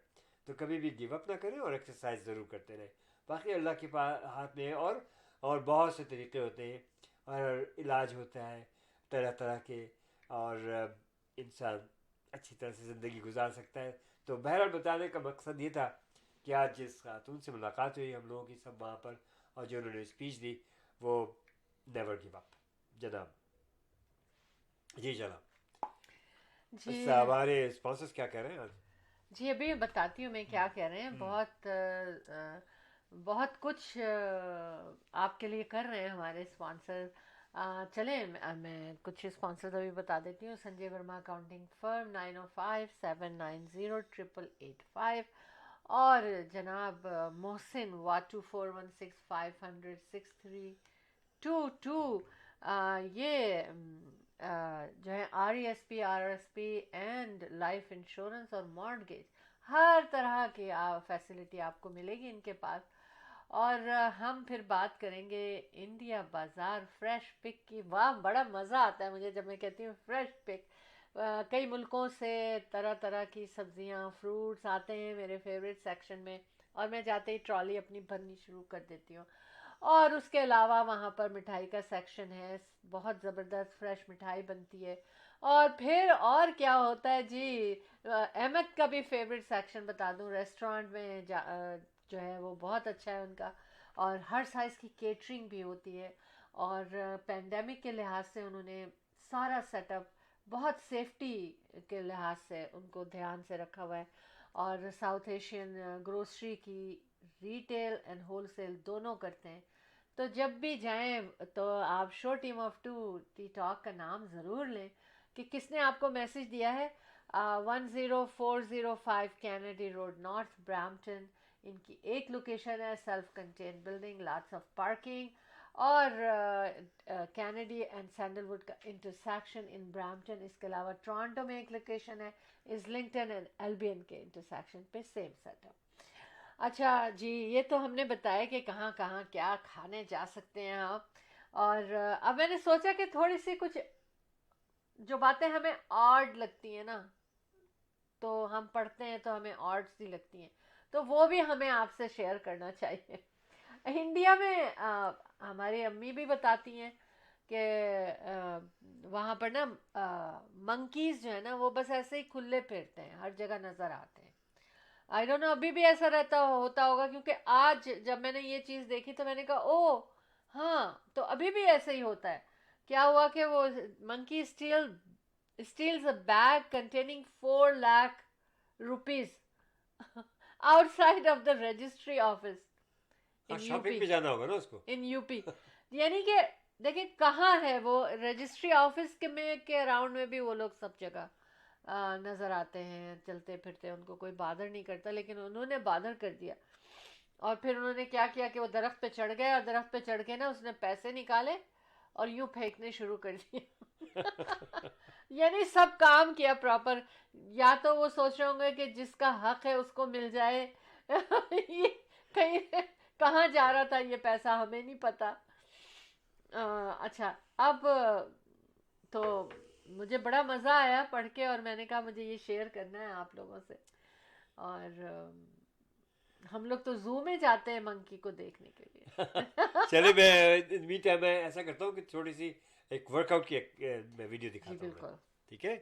तो कभी भी गिव अप ना करें और एक्सरसाइज ज़रूर करते रहें। बाकी अल्लाह के पास हाथ में है, और बहुत से तरीके होते हैं और इलाज होता है तरह तरह के, और इंसान अच्छी तरह से ज़िंदगी गुजार सकता है। तो बहरहाल बताने का मकसद ये था कि आज जिस खातून से मुलाकात हुई हम लोगों की सब वहाँ पर, और जो उन्होंने स्पीच दी, वो नेवर गिव अप जनाब। जी जनाब। जी अच्छा हमारे स्पॉन्सर्स क्या कह रहे हैं आज? जी, अभी मैं बताती हूँ मैं क्या कह रहे हैं। बहुत कुछ आपके लिए कर रहे हैं हमारे स्पॉन्सर। चलें मैं कुछ स्पॉन्सर्स अभी बता देती हूँ। संजय वर्मा अकाउंटिंग फर्म 9057908885, और जनाब मोहसिन वाटू 4165006322। ये जो है RESP एंड लाइफ इंश्योरेंस और मॉर्गेज, हर तरह की फैसिलिटी आपको मिलेगी इनके पास। और हम फिर बात करेंगे इंडिया बाज़ार फ्रेश पिक की। वाह, बड़ा मज़ा आता है मुझे जब मैं कहती हूँ फ्रेश पिक। कई मुल्कों से तरह तरह की सब्जियां, फ्रूट्स आते हैं मेरे फेवरेट सेक्शन में, और मैं जाते ही ट्रॉली अपनी भरनी शुरू कर देती हूँ। और उसके अलावा वहाँ पर मिठाई का सेक्शन है, बहुत ज़बरदस्त फ्रेश मिठाई बनती है। और फिर और क्या होता है जी, अहमद का भी फेवरेट सेक्शन बता दूँ, रेस्टोरेंट में जो है वो बहुत अच्छा है उनका, और हर साइज़ की केटरिंग भी होती है। और पेंडेमिक के लिहाज से उन्होंने सारा सेटअप बहुत सेफ्टी के लिहाज से उनको ध्यान से रखा हुआ है। और साउथ एशियन ग्रोसरी की रिटेल एंड होलसेल दोनों करते हैं। तो जब भी जाएं तो आप show team of to T talk का नाम ज़रूर लें कि किसने आपको मैसेज दिया है। 10405 कैनेडी रोड नॉर्थ ब्रैम्पटन इनकी एक लोकेशन है, self contain building, lots of parking. और कैनेडी एंड सैंडलवुड का इंटरसेक्शन इन ब्रैम्पटन, इसके अलावा टोरंटो में एक लोकेशन है, इस्लिंगटन एंड एल्बियन के इंटरसेक्शन पे सेम सेटअप। अच्छा जी, ये तो हमने बताया कि कहाँ कहाँ क्या खाने जा सकते हैं आप। और अब मैंने सोचा कि थोड़ी सी कुछ जो बातें हमें ऑड लगती हैं ना, तो हम पढ़ते हैं तो हमें ऑड सी लगती हैं, तो वो भी हमें आपसे शेयर करना चाहिए। इंडिया में हमारी अम्मी भी बताती हैं कि वहाँ पर ना मंकीज जो है ना वो बस ऐसे ही खुले फिरते हैं, हर जगह नज़र आते हैं। आई डोंट नो अभी भी ऐसा रहता होता होगा, क्योंकि आज जब मैंने ये चीज़ देखी तो मैंने कहा ओ हाँ, तो अभी भी ऐसे ही होता है। क्या हुआ कि वो monkey steals a bag containing 4 lakh rupees outside of the registry office हाँ, in शॉपिंग UP. पे जाना होगा ना उसको। इन यूपी, यानी कि देखिए कहाँ है वो रजिस्ट्री ऑफिस के अराउंड में भी वो लोग सब जगह नज़र आते हैं, चलते फिरते, उनको कोई बादर नहीं करता, लेकिन उन्होंने बादर कर दिया। और फिर उन्होंने क्या किया कि वो दरख्त पे चढ़ गए, और दरख्त पे चढ़ के ना उसने पैसे निकाले और यूं फेंकने शुरू कर दिए। यानी सब काम किया प्रॉपर। या तो वो सोच रहे होंगे कि जिसका हक है उसको मिल जाए। ये कहीं कहाँ जा रहा था ये पैसा हमें नहीं पता। अच्छा, अब तो मुझे बड़ा मज़ा आया पढ़ के, और मैंने कहा मुझे ये शेयर करना है आप लोगों से। और हम लोग तो जू में जाते हैं मंकी को देखने के लिए। चले, मैं मीन टाइम मैं ऐसा करता हूँ कि थोड़ी सी एक वर्कआउट की मैं वीडियो जी दिखाता हूँ। बिल्कुल। ठीक है,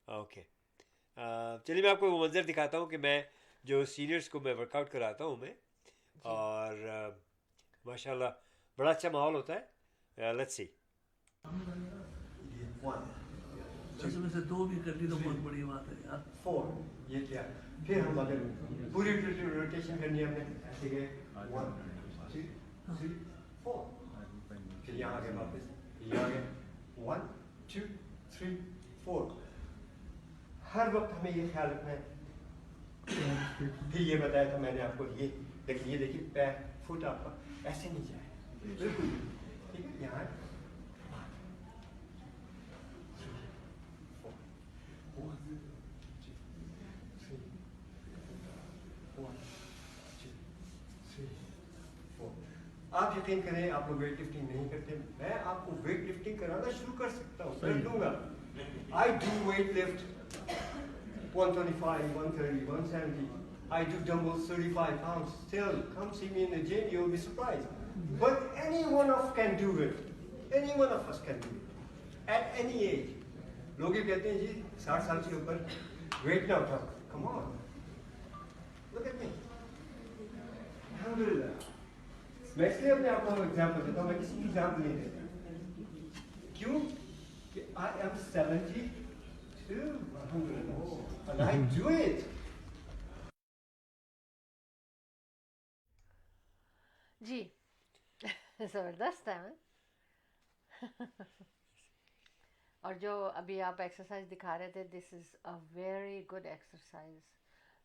ओके। चलिए मैं आपको वो मंजर दिखाता हूँ कि मैं जो सीनियर्स को मैं वर्कआउट कराता हूँ मैं, और माशाल्लाह बड़ा अच्छा माहौल होता है। Let's see. 10 में से 2 भी कर ली तो बहुत बड़ी बात है यार। 4 ये किया, फिर हम अगर पूरी रोटेशन करनी है हमने, ठीक है, 1 2 3 4, फिर यहाँ आ गए वापस, ये आ गए 1 2 3 4। हर वक्त हमें ये ख्याल रखना है। फिर ये बताया था मैंने आपको, ये देखिए पैर फुट आपका ऐसे नहीं जाए, बिल्कुल ठीक है। यहाँ 1 2 3 4। आप यकीन करें, आप लोग वेट लिफ्टिंग नहीं करते, मैं आपको वेट लिफ्टिंग कराना शुरू कर सकता हूँ, कर दूंगा। I do weight lift 125, 130, 170. I do dumbbells 35 pounds. Still, come see me in the gym, you'll be surprised. But any one of can do it. Any one of us can do it. At any age. लोग ये कहते हैं जी 60 साल से ऊपर wait ना उठाओ। Come on. Look at me. Alhamdulillah. मैं इसलिए अपने आप को एग्जाम्पल देता हूँ, मैं किसी की एग्जाम्पल नहीं देता। क्यों? कि I am 72. Alhamdulillah. And I do it. जी ज़बरदस्त है। और जो अभी आप एक्सरसाइज दिखा रहे थे, this is a very good exercise.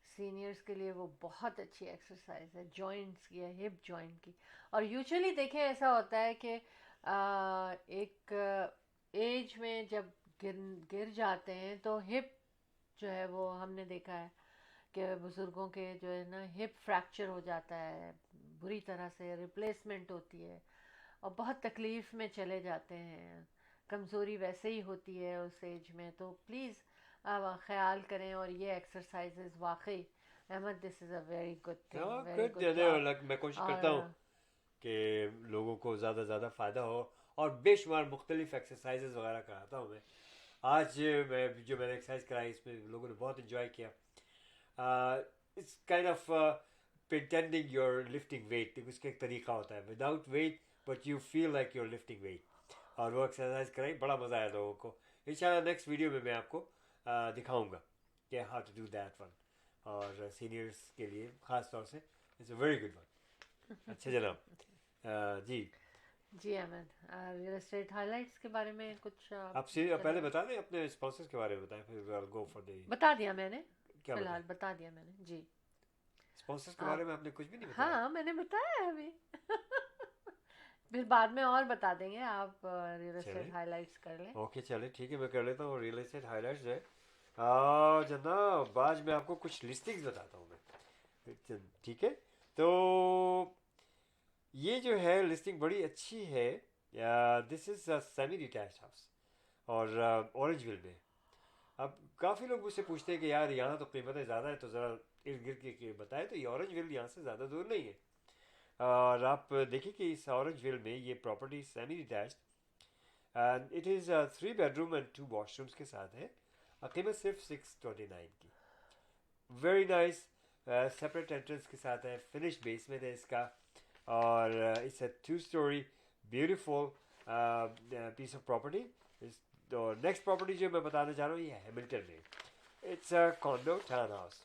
Seniors के लिए वो बहुत अच्छी एक्सरसाइज है, जॉइंट्स की है, हिप जॉइंट की। और यूजुअली देखें ऐसा होता है कि एक एज में जब गिर जाते हैं तो हिप जो है वो हमने देखा है कि बुज़ुर्गों के जो है ना हिप फ्रैक्चर हो जाता है, बुरी तरह से रिप्लेसमेंट होती है, और बहुत तकलीफ़ में चले जाते हैं। कमज़ोरी वैसे ही होती है उस एज में। तो प्लीज़ आप ख्याल करें। और ये एक्सरसाइजेज वाकई Ahmed, this is a very good thing, very good job. मैं कोशिश करता हूँ कि लोगों को ज़्यादा से ज़्यादा फ़ायदा हो, और बेशुमार मुख्तलिफ एक्सरसाइजेज वगैरह कराता हूँ मैं। आज मैंने एक्सरसाइज कराई, इसमें लोगों ने बहुत इन्जॉय किया। It's kind of pretending your lifting weight, उसका एक तरीका होता है, without weight but you feel like you're lifting weight. और वो एक्सरसाइज कराई, बड़ा मज़ा आया लोगों को। इंशाल्लाह नेक्स्ट वीडियो में मैं आपको दिखाऊंगा कि how to do that one, और सीनियर्स के लिए ख़ास तौर से it's a very good one. अच्छा जनाब। जी जी अहमद, रियल एस्टेट हाइलाइट्स के बारे में कुछ आप पहले बता दें, अपने स्पॉन्सर्स के बारे में बताएं, फिर I'll go for the बता दिया मैंने, क्या फिलहाल बता दिया मैंने जी। स्पॉन्सर्स के बारे में आपने कुछ भी नहीं बताया। हाँ मैंने बताया है अभी। फिर बाद में और बता देंगे, आप रियल एस्टेट चलिए। हाइलाइट्स कर लें। ओके चले ठीक है, मैं कर लेता हूँ रियल एस्टेट हाइलाइट्स जो है। जनाब आज मैं आपको कुछ लिस्टिंग्स बताता हूँ मैं, ठीक है। तो ये जो है लिस्टिंग बड़ी अच्छी है। This is semi detached house और ऑरेंजविल में। अब काफ़ी लोग मुझसे पूछते हैं कि यार यहाँ तो कीमतें ज़्यादा है, तो ज़रा इर्द गिर्द के बताएं। तो ये ऑरेंजविल यहाँ से ज़्यादा दूर नहीं है। और आप देखिए कि इस ऑरेंजविल में ये property semi detached and it is 3 bedroom and 2 washrooms के साथ है। कीमत सिर्फ 629 की। वेरी नाइस, सेपरेट एंट्रेंस के साथ है, फिनिश बेसमेंट है इसका। और it's a 2 story beautiful piece of property. और नेक्स्ट प्रॉपर्टी जो मैं बताने जा रहा हूँ ये हैमिल्टन में। It's a condo townhouse,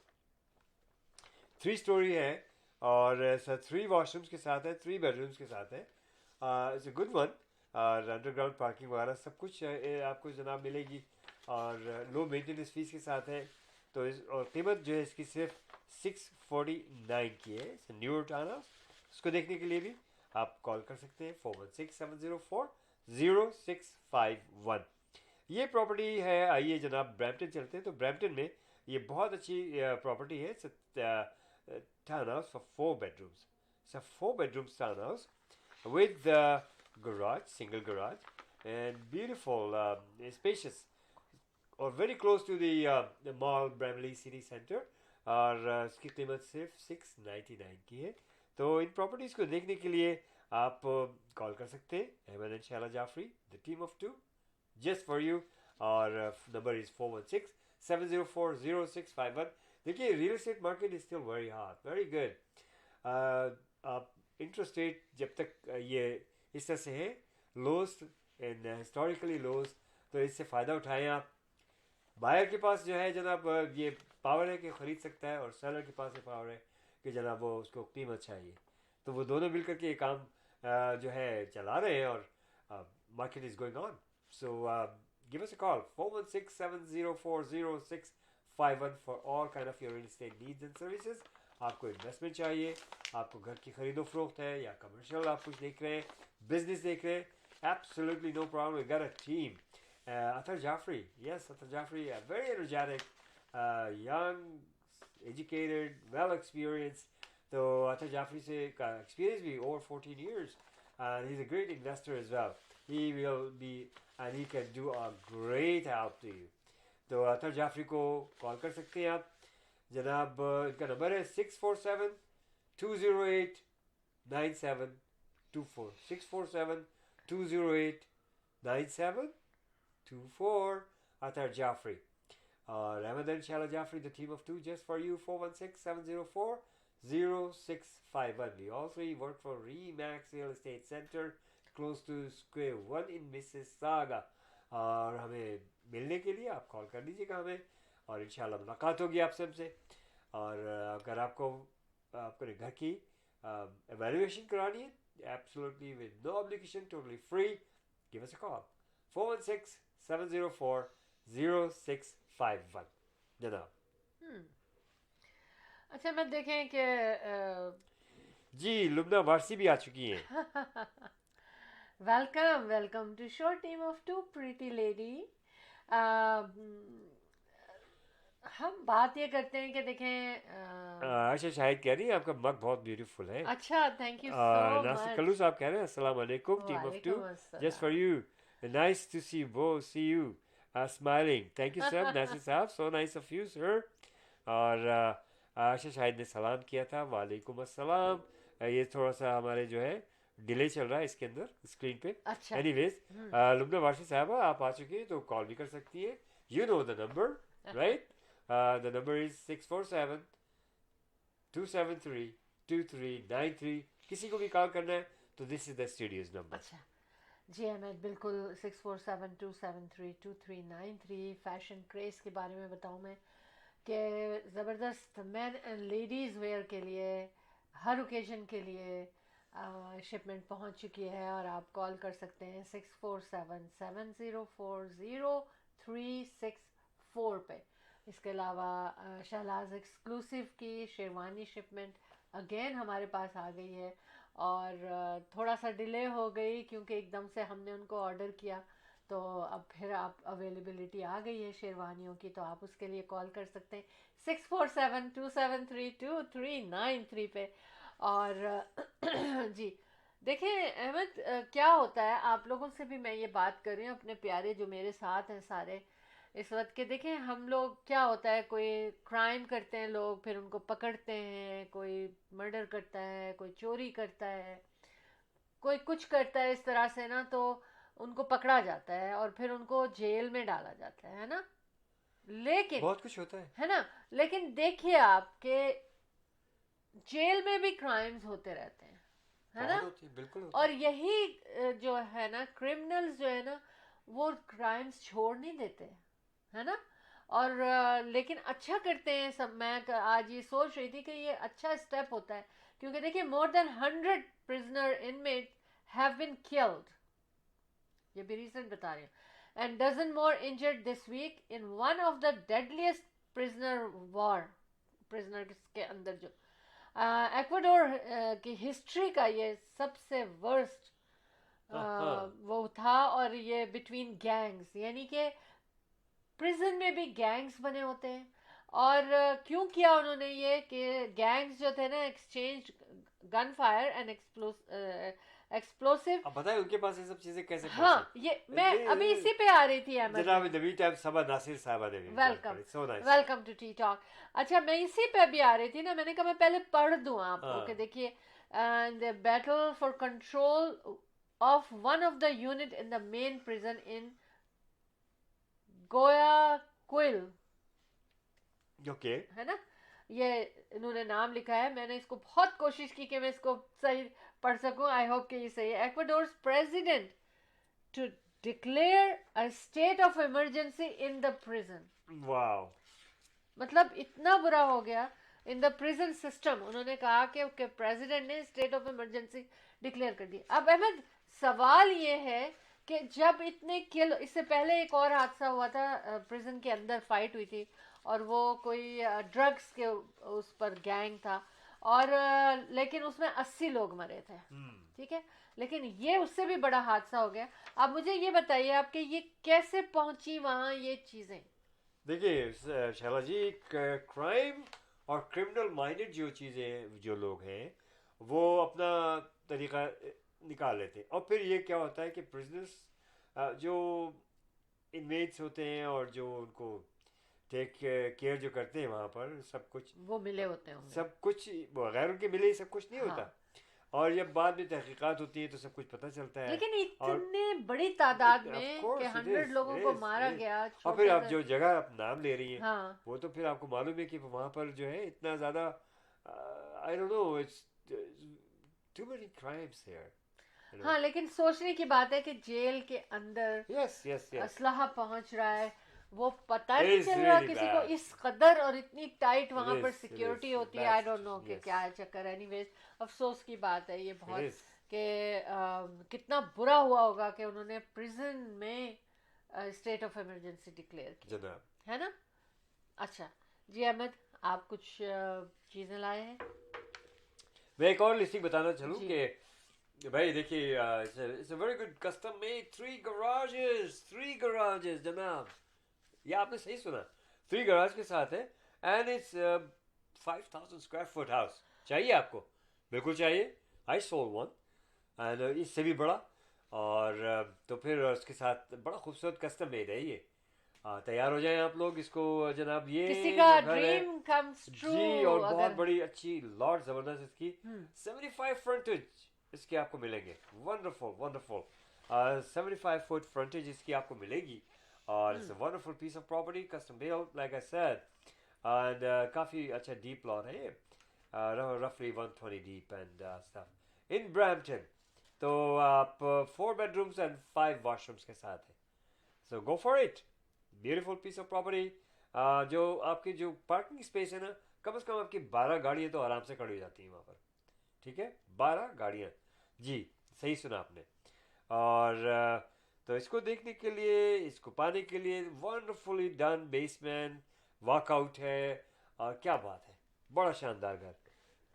3 story है और 3 वॉशरूम्स के साथ है, 3 बेडरूम्स के साथ है। It's a good one. और अंडरग्राउंड पार्किंग वगैरह सब कुछ आपको जनाब मिलेगी और लो मेंटेनेंस फीस के साथ है। तो इस और कीमत जो है इसकी सिर्फ 649 की है। It's new town house. इसको देखने के लिए भी आप कॉल कर सकते हैं 4167040651। ये प्रॉपर्टी है। आइए जनाब ब्रैम्पटन चलते हैं। तो ब्रैम्पटन में ये बहुत अच्छी प्रॉपर्टी है। Town house for 4 bedrooms. It's a 4 bedrooms townhouse with garage, single garage, and beautiful, spacious, और very close to the mall Bramley City Center। और इसकी कीमत सिर्फ 699 की है। तो इन प्रॉपर्टीज़ को देखने के लिए आप कॉल कर सकते हैं Ahmed and Shaila Jafri, the team of 2 just for you. और नंबर इज़ 416-704-0651। देखिए real estate market is still very hot, very good. आप इंटरेस्ट रेट जब तक ये इस तरह से है लोस्ट एंड हिस्टोरिकली लोस्ट, तो इससे फ़ायदा उठाएं आप। बायर के पास जो है जनाब ये पावर है कि ख़रीद सकता है, और सेलर के पास ये पावर है कि जनाब वो उसको कीमत चाहिए। तो वो दोनों मिलकर के ये काम जो है चला रहे हैं और market is going on. So give us a call 416-704-0651 for all kind of your real estate needs and services. आपको इन्वेस्टमेंट चाहिए, आपको घर की खरीदो फरोख्त है, या कमर्शियल आप कुछ देख रहे हैं, बिजनेस देख रहे हैं, absolutely no problem, we got a team. Athar Jaffrey, yes, Athar Jaffrey, very energetic, young, educated, well experienced. So Athar Jaffrey से का experience भी over 14 years, and he's a great investor as well. He will be, and he can do a great help to you. तो अतर जाफरी को call कर सकते हैं आप जनाब। इनका नंबर है 647-208-9724, 647-208-9724, Atar Jaffrey. Ramadan Shala Jaffrey, the team of 2 just for you, 416-704-0651. We all three work for Remax Real Estate Center, close to Square 1 in Mississauga. और हमें मिलने के लिए आप कॉल कर लीजिएगा हमें, और इंशाल्लाह मुलाकात होगी आप सबसे। और अगर आपको अपने घर की एवेल्युएशन करानी है, absolutely with no obligation, totally free, give us a call 416-704-0651 जनाब। अच्छा, मैं देखें कि जी लुबना वारसी भी आ चुकी हैं। Welcome to show team of 2 pretty lady. हम बात ये करते हैं कि देखें अच्छा शाहिद कह रही है आपका मग बहुत ब्यूटीफुल है। अच्छा, thank you so Nasir much. Kallu साहब कह रहे हैं अस्सलाम वालेकुम Team of 2 just for you, nice to see you smiling, thank you sir Nasir साहब, so nice of you sir. और आशा शाहिद ने सलाम किया था, वालेकुम अस्सलाम। ये थोड़ा सा हमारे जो है डिले चल रहा है इसके अंदर स्क्रीन पे। अच्छा। एनीवेज लुबना वारसी साहबा आप आ चुकी हैं तो कॉल भी कर सकती है। You know the number right, the number is 647-273-2393। किसी को भी कॉल करना है तो this is the studios number. अच्छा जी अहमद, बिल्कुल 647-273-2393। फैशन क्रेज़ के बारे में बताऊं मैं कि ज़बरदस्त मैन एंड लेडीज़ वेयर के लिए हर ओकेजन के लिए शिपमेंट पहुंच चुकी है, और आप कॉल कर सकते हैं 647-704-0364 पे। इसके अलावा शहनाज एक्सक्लूसिव की शेरवानी शिपमेंट अगेन हमारे पास आ गई है, और थोड़ा सा डिले हो गई क्योंकि एकदम से हमने उनको ऑर्डर किया, तो अब फिर आप अवेलेबिलिटी आ गई है शेरवानियों की, तो आप उसके लिए कॉल कर सकते हैं 6472732393 पे। और जी देखिए अहमद, क्या होता है, आप लोगों से भी मैं ये बात कर रही हूँ, अपने प्यारे जो मेरे साथ हैं सारे इस वक्त के, देखें हम लोग क्या होता है, कोई क्राइम करते हैं लोग, फिर उनको पकड़ते हैं, कोई मर्डर करता है, कोई चोरी करता है, कोई कुछ करता है इस तरह से ना, तो उनको पकड़ा जाता है और फिर उनको जेल में डाला जाता है ना। लेकिन बहुत कुछ होता है ना, लेकिन देखिए आपके जेल में भी क्राइम्स होते रहते हैं, है ना। बहुत होती है, बिल्कुल होती और यही जो है ना, क्रिमिनल्स जो है ना, वो क्राइम्स छोड़ नहीं देते, है ना। और लेकिन अच्छा करते हैं सब। मैं आज ये सोच रही थी कि ये अच्छा स्टेप होता है, क्योंकि देखिए more than 100 prisoner inmate have been killed, ये भी रिसेंट बता रही हूँ, and dozen more injured this week in one of the deadliest prisoner war, prisoner के अंदर जो एक्वाडोर की हिस्ट्री का ये सबसे वर्स्ट वो था। और ये बिटवीन गैंग्स, यानी कि प्रिजन में भी गैंग्स बने होते हैं। और क्यों किया उन्होंने ये कि गैंग्स जो थे ना, exchange gun fire and explosive. अब बताएं उनके पास ये सब चीजें कैसे हाँ, पहुंची? ये मैं अभी इसी पे आ रही थी अहमद। जनाब नबी टाइम सबा नासिर साहबा ने भी welcome, so nice. Welcome to T talk. अच्छा, मैं इसी पे भी आ रही थी ना, मैंने कहा मैं पहले पढ़ दूं आपको हाँ। कि देखिए, the battle for control of one of the unit in the main prison in Guayaquil, okay, है ना, ये इन्होंने नाम लिखा है। मैंने इसको बहुत कोशिश की कि मैं इसको सही पढ़ सकूं, आई होप कि ये सही है। Ecuador's president to declare a state of emergency in the prison. Wow, मतलब इतना बुरा हो गया इन द प्रिजन सिस्टम, उन्होंने कहा कि प्रेसिडेंट ने स्टेट ऑफ इमरजेंसी डिक्लेयर कर दी। अब अहमद, सवाल ये है कि जब इतने किल, इससे पहले एक और हादसा हुआ था, प्रिजन के अंदर फाइट हुई थी, और वो कोई ड्रग्स के उस पर गैंग था, और लेकिन उसमें 80 लोग मरे थे, ठीक है। लेकिन ये उससे भी बड़ा हादसा हो गया। अब मुझे ये बताइए आपके, ये कैसे पहुंची वहाँ ये चीज़ें? देखिए शैला जी, क्राइम और क्रिमिनल माइंडेड जो चीज़ें, जो लोग हैं वो अपना तरीका निकाल लेते हैं, और फिर ये क्या होता है कि प्रिजनर्स जो इनमेट्स होते हैं और जो उनको टेक केयर जो करते हैं वहाँ पर, सब कुछ वो मिले होते हैं सब कुछ बगैर उनके मिले ही सब कुछ नहीं होता। और जब बाद में तहकीकात होती है तो सब कुछ पता चलता है। लेकिन और इतने बड़ी तादाद Of में course कि it 100 is, लोगों it को is, मारा it is. गया। और फिर छोटे आप से- जो जगह आप नाम ले रही हैं, हाँ वो तो फिर आपको मालूम है कि वहाँ पर जो है इतना ज़्यादा, I don't know, it's too many crimes here. हाँ, लेकिन सोचने की बात है कि जेल के अंदर यस यस यस, असलहा पहुंच रहा है, वो पता It नहीं is चल रहा really किसी को, bad. इस कदर और इतनी टाइट वहां It पर is, it सिक्योरिटी is. होती है। That's आई डोंट नो कि yes. क्या है चक्कर। एनीवेज, अफसोस की बात है ये It बहुत, is. कि कितना बुरा हुआ होगा कि उन्होंने प्रिजन में स्टेट ऑफ इमरजेंसी डिक्लेयर की, जनाब। है ना। अच्छा जी अहमद, आप कुछ चीज़ें लाए हैं? मैं एक और लिस्टिंग बताना चलूँ जी। कि भाई देखिए, it's a very good custom made 3 garages जनाब, ये आपने सही सुना, 3 गराज के साथ है, and it's 5000 square foot house. चाहिए आपको? बिल्कुल चाहिए। आई सोल्ड वन, एंड इससे भी बड़ा, और तो फिर उसके साथ बड़ा खूबसूरत कस्टम मेड है ये। तैयार हो जाएं आप लोग इसको जनाब। ये किसी का जो घर है, ड्रीम कम्स ट्रू। जी, और बहुत अगर बड़ी अच्छी लॉट जबरदस्त इसकी 75 फ्रंटेज इसके आपको मिलेंगे। वंडरफुल वंडरफुल 75 फुट फ्रंटेज इसकी आपको मिलेगी, और it's a wonderful piece of property, custom built like I said, and काफ़ी अच्छा डीप लॉट है ये, रफली 120 deep and stuff in Brampton. तो आप 4 बेडरूम्स एंड 5 वॉशरूम्स के साथ है, so go for it. Beautiful piece of property. जो आपकी जो पार्किंग स्पेस है ना, कम से कम आपकी 12 गाड़ियाँ तो आराम से खड़ी हो जाती हैं वहाँ पर, ठीक है, 12 गाड़ियाँ, जी सही सुना आपने। और तो इसको देखने के लिए, इसको पाने के लिए, वंडरफुली डन बेसमेंट, वॉकआउट है, और क्या बात है, बड़ा शानदार घर।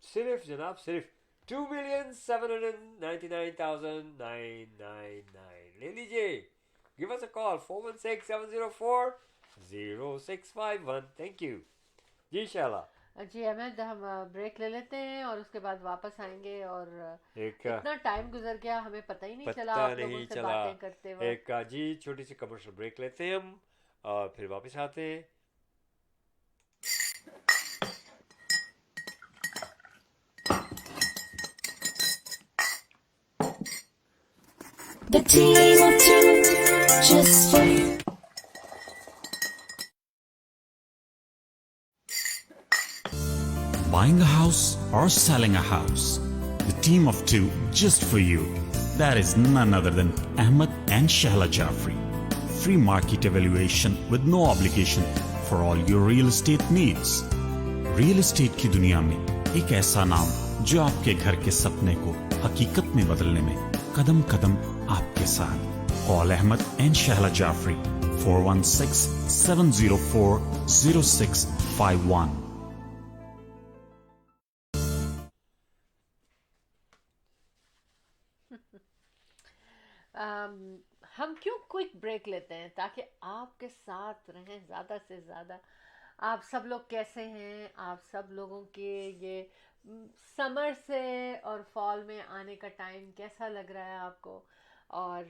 सिर्फ जनाब सिर्फ 2,799,999 ले लीजिए. Give us a call 416-704-0651. Thank you. जी शाला. जी अहमद, हम ब्रेक ले लेते हैं और उसके बाद वापस आएंगे. और एक इतना टाइम गुजर गया, हमें पता ही नहीं चला पता आप लोगों नहीं से चला. बातें करते वक्त. एक जी छोटी सी कमर्शियल ब्रेक लेते हैं हम और फिर वापस आते हैं. The team of two, just for you. Buying a house or selling a house? The team of two just for you. That is none other than Ahmed and Shahla Jafri. Free market evaluation with no obligation for all your real estate needs. Real estate की दुनिया में एक ऐसा नाम जो आपके घर के सपने को हकीकत में बदलने में कदम कदम आपके साथ. Call Ahmed and Shahla Jafri 416-704-0651. हम क्यों क्विक ब्रेक लेते हैं? ताकि आपके साथ रहें ज़्यादा से ज़्यादा. आप सब लोग कैसे हैं? आप सब लोगों के ये समर से और फॉल में आने का टाइम कैसा लग रहा है आपको? और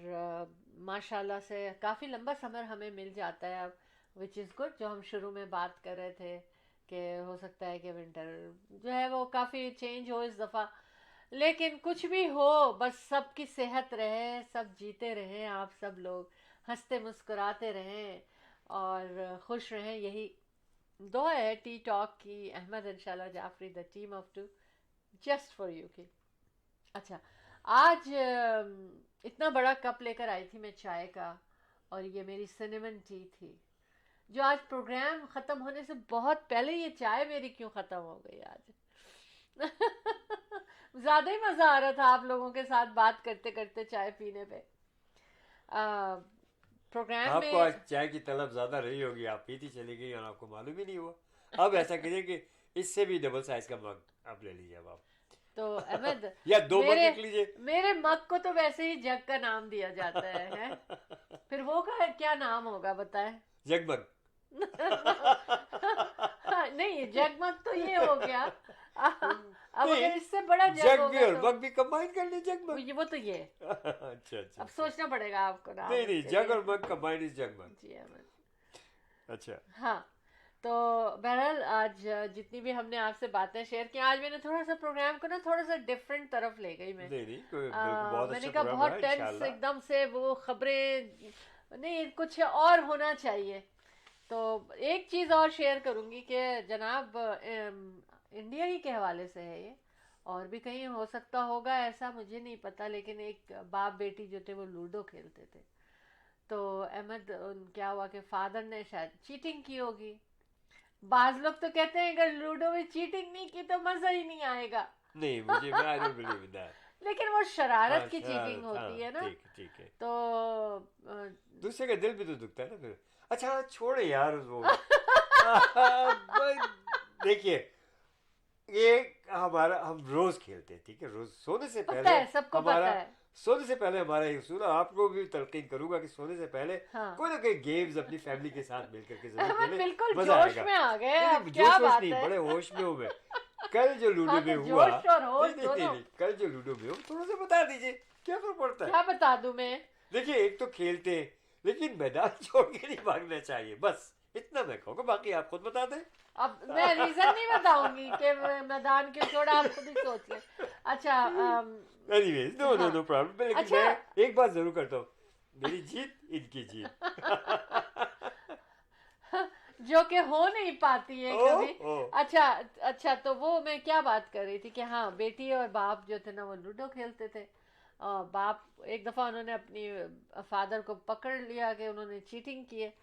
माशाल्लाह से काफ़ी लंबा समर हमें मिल जाता है अब, विच इज़ गुड. जो हम शुरू में बात कर रहे थे कि हो सकता है कि विंटर जो है वो काफ़ी चेंज हो इस दफ़ा. लेकिन कुछ भी हो, बस सबकी सेहत रहे, सब जीते रहें, आप सब लोग हंसते मुस्कुराते रहें और खुश रहें. यही दुआ है टी टॉक की, Ahmed and Shaila Jafri, the team of to just for you की. अच्छा, आज इतना बड़ा कप लेकर आई थी मैं चाय का, और ये मेरी सिनेमन टी थी, जो आज प्रोग्राम ख़त्म होने से बहुत पहले ये चाय मेरी क्यों ख़त्म हो गई आज. ज़्यादा ही मज़ा आ रहा था आप लोगों के साथ बात करते करते चाय पीने पे. प्रोग्राम आपको में आज चाय की तलब ज्यादा रही होगी, आप पीती चली गई और आपको मालूम ही नहीं हुआ. अब ऐसा करिए कि इससे भी डबल साइज का मग आप ले लीजिए. अब आप तो अहमद या दो मग मेरे रख लीजिए. मेरे मग को तो वैसे ही जग का नाम दिया जाता है? फिर वो का क्या नाम होगा बताएं? जगमग. नहीं, जगमग तो ये हो गया. अब नहीं, अगर इससे बड़ा जग जग भी होगा और तो मग भी कंबाइन कर लीजिए. जगमग. वो तो ये अच्छा अच्छा. अब सोचना पड़ेगा आपको नाम नहीं नहीं, इसके जग लिए. और मग कंबाइन इज जगमग. जी अहमद. अच्छा. हाँ, तो बहरहाल आज जितनी भी हमने आपसे बातें शेयर की, आज मैंने थोड़ा सा प्रोग्राम को ना थोड़ा सा डिफरेंट तरफ ले गई मैं. नहीं नहीं, कोई बिल्कुल बहुत मैंने अच्छा कहा प्रोग्राम बहुत रहा टेंस इंशाल्लाह. एकदम से वो खबरें नहीं, कुछ और होना चाहिए. तो एक चीज़ और शेयर करूंगी कि जनाब इंडिया ही के हवाले से है ये, और भी कहीं हो सकता होगा ऐसा, मुझे नहीं पता. लेकिन एक बाप बेटी जो थे वो लूडो खेलते थे, तो अहमद क्या हुआ कि फादर ने शायद चीटिंग की होगी. बाज लोग तो कहते हैं अगर लूडो में चीटिंग नहीं की तो मज़ा ही नहीं आएगा. नहीं, मुझे मैं I don't believe in that. लेकिन वो शरारत की चीटिंग होती है ना. ठीक ठीक है. तो दूसरे का दिल भी तो दुखता है ना फिर. अच्छा छोड़े यार वो. देखिए, ये हमारा हम रोज खेलते हैं, ठीक है. रोज सोने से पता पहले है, सबको पता हमारा है. सोने से पहले हमारा ये उसूल है, आपको भी तलकीन करूंगा कि सोने से पहले हाँ. कोई ना कोई गेम्स अपनी फैमिली के साथ मिलकर के जरूर अहमद खेलें. बिल्कुल मजा जोश आएगा. में आ गए. नहीं, अब नहीं, क्या जोश बात नहीं, है? बड़े होश में हूँ मैं. कल जो लूडो हाँ, में तो हुआ, जोश और होश नहीं, नहीं, दोनों. नहीं, कल जो लूडो में हुआ थोड़ा सा बता दीजिए, क्या फर्क पड़ता है. क्या बता दूं मैं? देखिए, एक तो खेलते हैं, लेकिन मैदान छोड़ के नहीं भागना चाहिए, बस इतना मैं कहूँगा. बाकी आप खुद बता दें. अब मैं रीजन नहीं बताऊंगी कि मैदान क्यों छोड़ा, आप खुद ही सोच लें. अच्छा, एनीवेज, नो नो हाँ. No problem. लेकिन अच्छा. मैं एक बात जरूर करता हूँ, मेरी जीत इनकी जीत. जो कि हो नहीं पाती है ओ, कभी. ओ. अच्छा अच्छा, तो वो मैं क्या बात कर रही थी कि हाँ, बेटी और बाप जो थे ना वो लूडो खेलते थे. और बाप एक दफ़ा उन्होंने अपनी फादर को पकड़ लिया कि उन्होंने चीटिंग की है.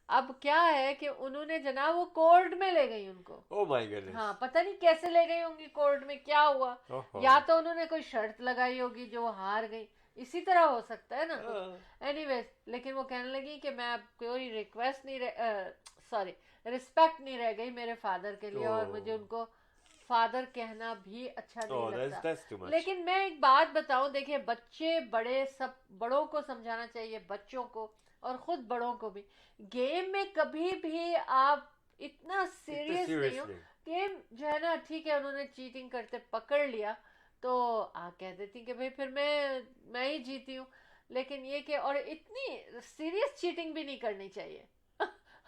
अब क्या है कि उन्होंने जनाब वो कोर्ट में ले गई उनको. Oh my goodness. हाँ, पता नहीं कैसे ले गई होंगी कोर्ट में, क्या हुआ. या तो उन्होंने कोई शर्त लगाई होगी जो वो हार गई, इसी तरह हो सकता है ना. एनीवेज, लेकिन वो कहने लगी कि मैं अब कोई रिक्वेस्ट नहीं, सॉरी, रिस्पेक्ट नहीं रह गई मेरे फादर के लिए, और मुझे उनको फादर कहना भी अच्छा नहीं Oh, लगता। that's too much. लेकिन मैं एक बात बताऊं, देखिए बच्चे बड़े सब बड़ों को समझाना चाहिए, बच्चों को और खुद बड़ों को भी। गेम में कभी भी आप इतना सीरियस नहीं हो। seriously. गेम जो है ना, ठीक है उन्होंने चीटिंग करते पकड़ लिया तो आप कह देती कि भाई फिर मैं ही जीती हूँ, लेकिन ये कि और इतनी सीरियस चीटिंग भी नहीं करनी चाहिए।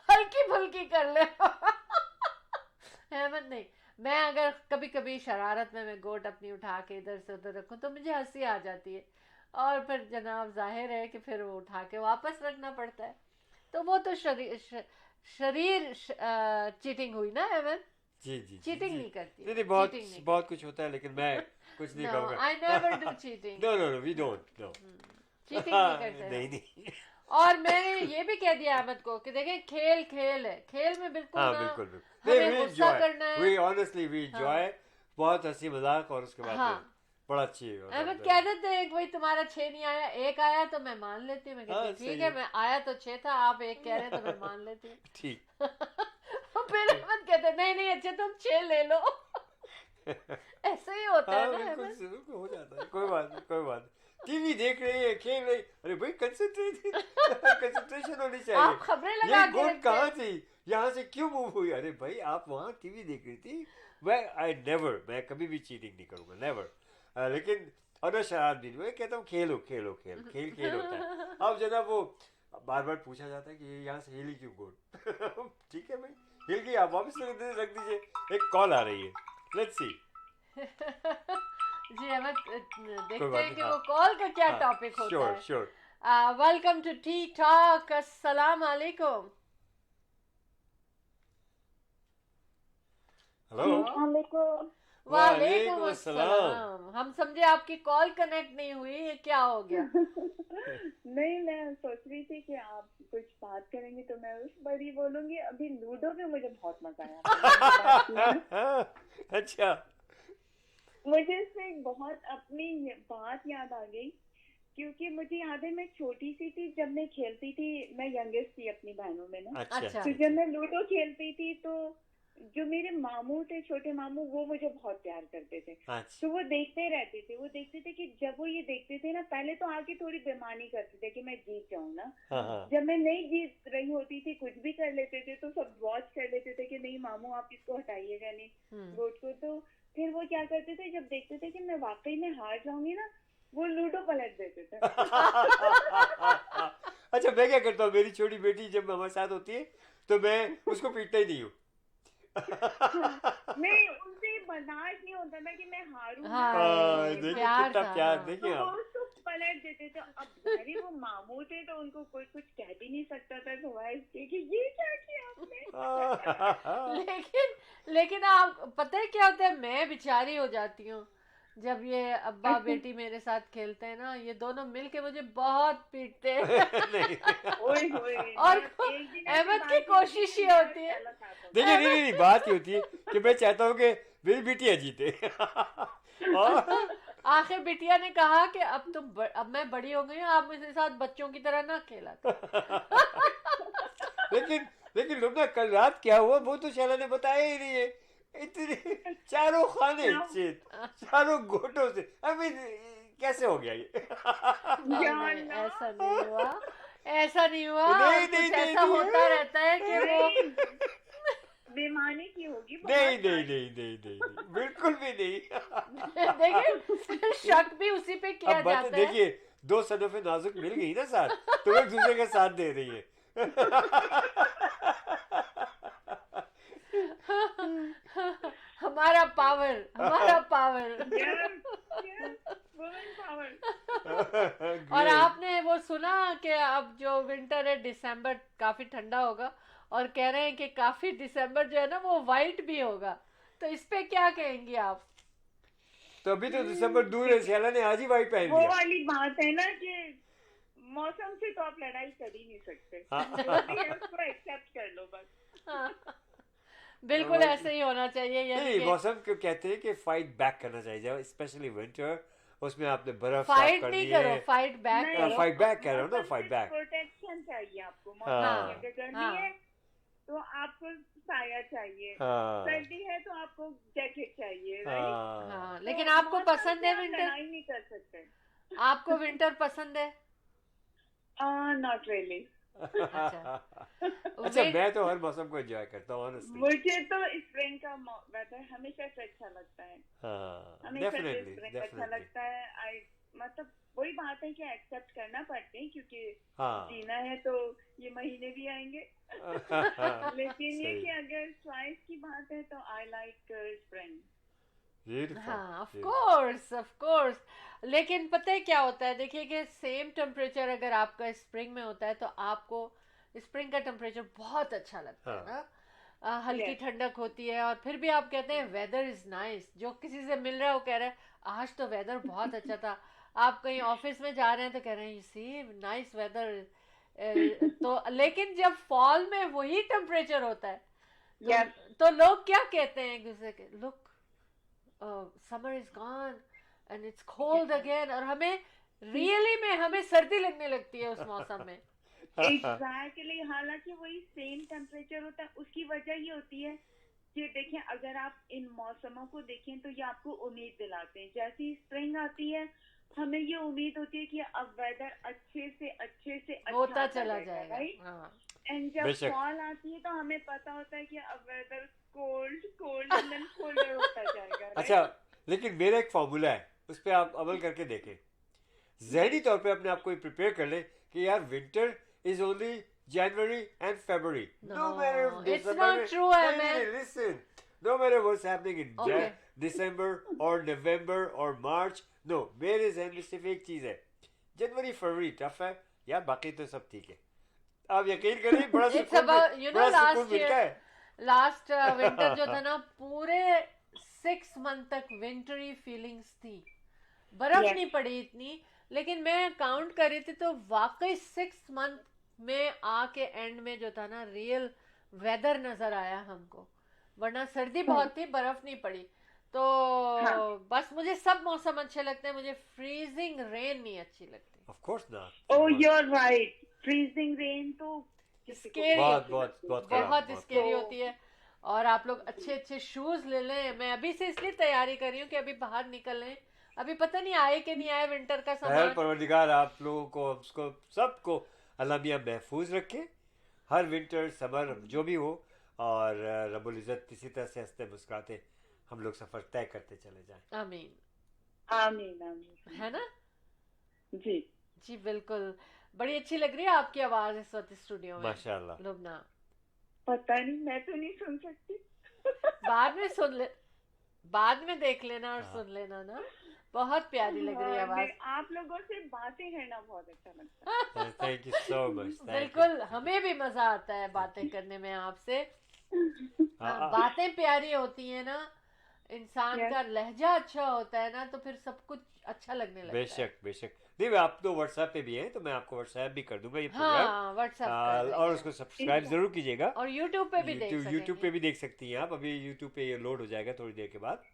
हल्की फुल्की कर ले। अहमद नहीं, मैं अगर कभी कभी शरारत में मैं गोट अपनी उठा के इधर से उधर रखूं तो मुझे हंसी आ जाती है, और फिर जनाब जाहिर है कि फिर वो उठा के वापस रखना पड़ता है। तो वो तो शरीर चीटिंग हुई ना अहमद। जी जी चीटिंग नहीं करती। नहीं बहुत cheating नहीं बहुत कुछ होता है, लेकिन मैं कुछ नहीं No, कहूँगा। I never do cheating. No, we don't. No. Cheating नहीं करते नहीं हैं। नहीं। और मैंने ये भी कह दिया अहमद को कि देखें खेल खेल है, खेल में बिल्कुल हाँ ना बिल्कुल बिल्कुल। हमें we गुस्सा enjoy. करना है। We honestly we enjoy. बहुत हंसी मजाक, और उसके बाद हाँ। फिर बड़ा अच्छी है। अहमद कह देते हैं कि भाई तुम्हारा 6 नहीं आया, 1 आया तो मैं मान लेती हूँ। मैं कहती हाँ, हूँ, सही ठीक है। है मैं आया तो 6 था, आप 1 कह रहे हैं तो मैं मान लेती हूँ। ठीक। फिर अहमद कहते हैं, नहीं नहीं अच्छा तुम 6 ले लो। ऐसे ही होता हाँ है ना बिल्कुल अहमद। बिल्कुल हो जाता है। कोई बात नहीं, कोई बात नहीं। टीवी देख रही है, खेल रही, अरे भाई कंसंट्रेशन होनी चाहिए। आप खबरें लगा ये के गोट रखते कहाँ हैं। थी, यहाँ से क्यों मूव हुई? अरे भाई आप वहाँ टीवी देख रही थी। मैं कभी भी चीटिंग नहीं करूँगा, नेवर। लेकिन और मैं शरारत भी नहीं, मैं कहता हूँ खेल खेल होता है। अब जनाब वो बार बार पूछा जाता है कि ये यहाँ से हिली क्यों गोट? ठीक है भाई, हिल गई, आप वापस रख दीजिए। एक कॉल आ रही है, लेट्स सी। जी अहमद, देखते बात हैं कि नहीं, वो हाँ। कॉल का क्या टॉपिक होता श्योर है। Sure. Welcome to T talk. अस्सलाम वालेकुम। हेलो। वालेकुम। वालेकुम अस्सलाम। अस्सलाम। हम समझे आपकी कॉल कनेक्ट नहीं हुई, ये क्या हो गया? नहीं, मैं सोच रही थी कि आप कुछ बात करेंगे तो मैं उस पर ही बोलूंगी। अभी लूडो में मुझे बहुत मजा आया। अच्छा। मुझे इसमें एक बहुत अपनी बात याद आ गई, क्योंकि मुझे याद है मैं छोटी सी थी जब मैं खेलती थी। मैं यंगेस्ट थी अपनी बहनों में ना। अच्छा। तो जब मैं लूडो खेलती थी तो जो मेरे मामू थे, छोटे मामू, वो मुझे बहुत प्यार करते थे। अच्छा। तो वो देखते रहते थे कि जब वो ये देखते थे ना, पहले तो आके थोड़ी बेईमानी करते थे कि मैं जीत जाऊं ना। हाँ। जब मैं नहीं जीत रही होती थी, कुछ भी कर लेते थे, तो सब वॉच कर लेते थे कि नहीं मामू आप इसको हटाइएगा नहीं वोट को। तो फिर वो क्या करते थे, जब देखते थे कि मैं वाकई में हार जाऊंगी ना, वो लूडो पलट देते थे। अच्छा, मैं क्या करता हूँ, मेरी छोटी बेटी जब हमारे साथ होती है तो मैं उसको पीटता ही नहीं हूँ। नहीं, उनसे बर्दाश्त नहीं होता था कि मैं हारूं। हाँ, देखिए प्यार कितना था। प्यार, तो देखिए वो आप। उसको पलट देते थे। अब अरे वो मामू थे तो उनको कोई कुछ कह भी नहीं सकता था सवाल के कि ये क्या किया आपने। लेकिन आप पता है क्या होता है, मैं बेचारी हो जाती हूँ जब ये अब्बा बेटी मेरे साथ खेलते हैं ना, ये दोनों मिलके मुझे बहुत पीटते हैं। नहीं ओए होए। और एक दिन ऐसी अहमद बात की हुई कोशिश कि ये मैं होती है। चला था तो। देखिए, नहीं बात ये होती है कि मैं चाहता हूँ कि मेरी बिटिया जीते। और आखिर बिटिया ने कहा कि अब मैं बड़ी हो गई हूँ, आप मेरे साथ बच्चों की तरह ना खेला करो। लेकिन लुबना, कल रात क्या हुआ वो तो शैला ने बताया ही नहीं है। इतने चारों खाने से, चारों गोटों से, अभी कैसे हो गया ये? नहीं, ऐसा नहीं हुआ, ऐसा नहीं हुआ। नहीं, कुछ नहीं, ऐसा नहीं, होता रहता है कि वो बेईमानी की होगी। नहीं, बिल्कुल भी नहीं। देखिए शक भी उसी पे किया अब जाता है। देखिए, 2 सनफ़े नाजुक मिल गई ना साथ, तो एक दूसरे का साथ दे रही है। हमारा पावर। और आपने वो सुना कि अब जो विंटर है, दिसंबर काफी ठंडा होगा, और कह रहे हैं कि काफी दिसंबर जो है ना वो वाइट भी होगा। तो इस पे क्या कहेंगे आप? तो अभी तो दिसंबर दूर है, शैला ने आज ही वाइट पहन वो लिया। वाली बात है ना कि मौसम से तो आप लड़ाई कर ही नहीं सकते। हाँ। जो भी है उसको एक्सेप्ट कर लो बस। बिल्कुल ऐसे ही होना चाहिए। यानी नहीं, कि मौसम क्यों कहते हैं कि फाइट बैक करना चाहिए, स्पेशली विंटर। उसमें आपने बर्फ साफ फाइट करनी नहीं है। करो, फाइट बैक नहीं, करो। फाइट बैक कह रहा हूँ ना, मौसम फाइट से बैक। प्रोटेक्शन चाहिए आपको। हाँ। मौसम की अगर गर्मी हाँ। है तो आपको साया चाहिए, हाँ सर्दी है तो आपको जैकेट चाहिए, राइट? हाँ, तो लेकिन आपको मौसम पसंद से है आप विंटर? लड़ाई नहीं कर सकते। आपको विंटर पसंद है? Not really. अच्छा। अच्छा, विन मैं तो हर मौसम को एंजॉय करता हूँ ऑनेस्टली। मुझे तो स्प्रिंग का वेदर हमेशा से अच्छा लगता है, हाँ हमेशा से डेफिनेटली स्प्रिंग अच्छा डेफिनेटली। लगता है। आई मतलब वही बात है कि एक्सेप्ट करना पड़ते हैं, क्योंकि हाँ जीना है तो ये महीने भी आएंगे। लेकिन ये सही, कि अगर चॉइस की बात है तो आई लाइक स्प्रिंग। हाँ, of beautiful. Course of course. लेकिन पता है क्या होता है, देखिए कि सेम टेम्परेचर अगर आपका स्प्रिंग में होता है तो आपको स्प्रिंग का टेम्परेचर बहुत अच्छा लगता है हाँ। ना। हल्की Yes. ठंडक होती है और फिर भी आप कहते हैं वेदर इज नाइस। जो किसी से मिल रहा है वो कह रहा है आज तो वेदर बहुत अच्छा था। आप कहीं ऑफिस में जा रहे हैं तो कह रहे हैं यू सी नाइस वेदर। तो लेकिन जब फॉल में वही टेम्परेचर होता है तो Yes. तो लोग क्या कहते हैं एक दूसरे के, look summer is gone and it's cold again, और हमें रियली में हमें सर्दी लगने लगती है उस मौसम में। एग्जैक्टली हालांकि वही सेम टेम्परेचर होता है, उसकी वजह ये होती है कि देखें, अगर आप इन मौसमों को देखें तो ये आपको उम्मीद दिलाते हैं। जैसे ही स्प्रिंग आती है हमें ये उम्मीद होती है कि अब वेदर अच्छे से अच्छा होता चला जाएगा। राइट? हाँ, एंड जब बेशक। फॉल आती है तो हमें पता होता है कि अब weather cold cold and then colder होता जाएगा, right? अच्छा, लेकिन मेरा एक फॉर्मूला है, उस पर आप अमल करके देखें। जहनी तौर पे अपने आप को प्रिपेयर कर ले कि यार winter is only January and February. No, it's not true, Ahmed. Listen, no matter what's happening in Okay. December or November or March, no, मेरे जहन में सिर्फ एक चीज है, जनवरी फरवरी टफ है यार, बाकी तो सब ठीक है। आप यकीन करिए, बड़ा It's सुकून about, you know, बड़ा last सुकून मिलता year, है। लास्ट विंटर जो था ना, पूरे 6 मंथ तक विंटरी फीलिंग्स थी। बर्फ Yes. नहीं पड़ी इतनी, लेकिन मैं काउंट कर रही थी तो वाकई 6 मंथ में आके एंड में जो था ना रियल वेदर नजर आया हमको। वरना सर्दी बहुत थी, बर्फ नहीं पड़ी। तो हाँ. बस मुझे सब मौसम अच्छे लगते हैं, मुझे फ्रीजिंग रेन नहीं अच्छी लगती। ऑफ कोर्स ना। Oh, you're right. Freezing rain तो किसी को Scary भी बहुत होती अच्छी बहुत लगती है। बहुत खराब, बहुत बहुत स्केरी तो- होती है। और आप लोग अच्छे अच्छे शूज ले लें। मैं अभी से इसलिए तैयारी कर रही हूँ कि अभी बाहर निकलें। अभी पता नहीं आए कि नहीं आए विंटर का खैर सामान। परवरदिगार आप लोगों को, उसको सबको अल्लाह मियां महफूज रखे, हर विंटर समर जो भी हो, और रब्बुल इज़्ज़त इसी तरह से हंसते मुस्कुराते हम लोग सफ़र तय करते चले जाएं। आमीन। आमीन आमीन। है ना जी जी, बिल्कुल। बड़ी अच्छी लग रही है आपकी आवाज इस वक्त स्टूडियो में, माशाल्लाह। लुबना। पता नहीं, मैं तो नहीं सुन सकती। बाद में सुन ले, बाद में देख लेना और हाँ। सुन लेना ना। बहुत प्यारी लग रही है हाँ, आवाज। आप लोगों से बातें करना बहुत अच्छा लगता है। Thank you so much. बिल्कुल, हमें भी मजा आता है बातें करने में आपसे। बातें प्यारी होती है ना, इंसान Yes. का लहजा अच्छा होता है ना, तो फिर सब कुछ अच्छा लगने लगता है। बेशक बेशक। नहीं, मैं आप तो व्हाट्सएप पे भी हैं, तो मैं आपको व्हाट्सएप भी कर दूंगा ये प्रोग्राम। हाँ, व्हाट्सएप और उसको सब्सक्राइब जरूर कीजिएगा। और यूट्यूब पे भी देख यूट्यूब पे सकेंगे। भी देख सकती हैं आप। अभी यूट्यूब पे ये लोड हो जाएगा थोड़ी देर के बाद,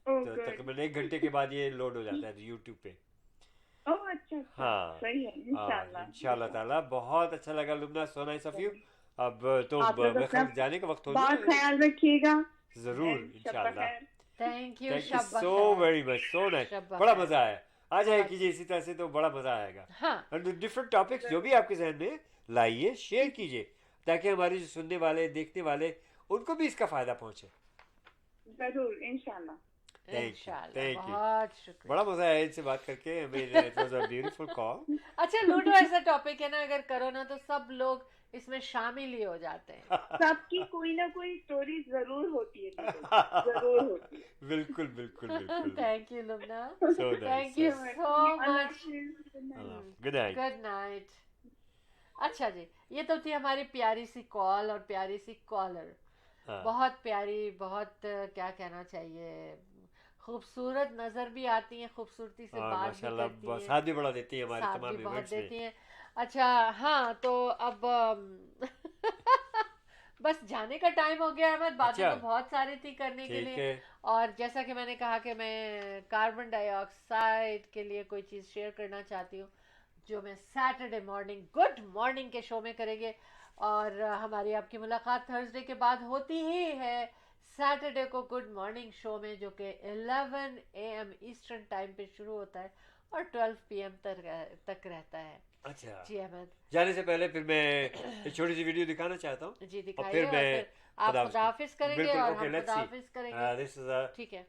Oh, तो good. तकरीबन 1 घंटे के बाद ये लोड हो जाता है यूट्यूब पे। Oh, अच्छा अच्छा। हाँ। सही है, इंशाल्लाह। इंशाल्लाह ताला। बहुत अच्छा लगा लुबना, सो नाइस ऑफ यू। अब तो आप लोग मेरे ख्याल अपना जाने का वक्त हो बहुत गया। ख्याल रखिएगा। जरूर And शब इंशाल्लाह। बखैर। थैंक यू, थैंक यू शब सो बखैर। Very much, so nice. शब बड़ा बखैर। मजा आया। आ जाए बहुत। कीजिए इसी तरह से, तो बड़ा मजा आएगा। हाँ, और डिफरेंट टॉपिक्स जो भी आपके जहन में लाइए, शेयर कीजिए, ताकि हमारे जो सुनने वाले देखने वाले उनको भी इसका फायदा पहुंचे। जरूर इंशाल्लाह। Thank you, इंशाल्लाह। thank you. बहुत शुक्रिया। बड़ा मजा आया इनसे बात करके। It was a beautiful call. अच्छा, लूडो ऐसा टॉपिक है ना, अगर करो ना तो सब लोग इसमें शामिल ही हो जाते हैं। सबकी कोई ना कोई स्टोरी जरूर होती है, जरूर होती है। बिल्कुल बिल्कुल बिल्कुल। Thank you Lubna, So nice, thank you so nice. So अल्लाह मच। हाफिज़। Good night. Good night. अच्छा जी, ये तो थी हमारी प्यारी सी कॉल और प्यारी सी कॉलर। बहुत प्यारी, बहुत क्या कहना चाहिए, खूबसूरत नजर भी आती हैं, खूबसूरती से बात भी माशाल्लाह, करती हैं, साथ भी बड़ा देती है हमारे साथ तमाम भी बहुत इवेंट्स देती में। हैं। अच्छा हाँ, तो अब बस जाने का टाइम हो गया है। बातें अच्छा। तो बहुत सारी थी करने के ठीक लिए, है। और जैसा कि मैंने कहा कि मैं कार्बन डाइऑक्साइड के लिए कोई चीज़ शेयर करना चाहती हूँ, जो मैं सैटरडे मॉर्निंग गुड मॉर्निंग के शो में करेंगे। और हमारी आपकी मुलाकात थर्सडे के बाद होती ही है सैटरडे को गुड मॉर्निंग शो में, जो कि 11 AM ईस्टर्न टाइम पे शुरू होता है और 12 PM तक रहता है। अच्छा, जी अहमद, जाने से पहले फिर मैं एक छोटी सी वीडियो दिखाना चाहता हूँ जी और दिखाइए, फिर और मैं फिर आप खुदाफिज खुदाफिज करेंगे बिल्कुल और ओके हम लेट्स सी खुदाफिज करेंगे। दिस इज ठीक है।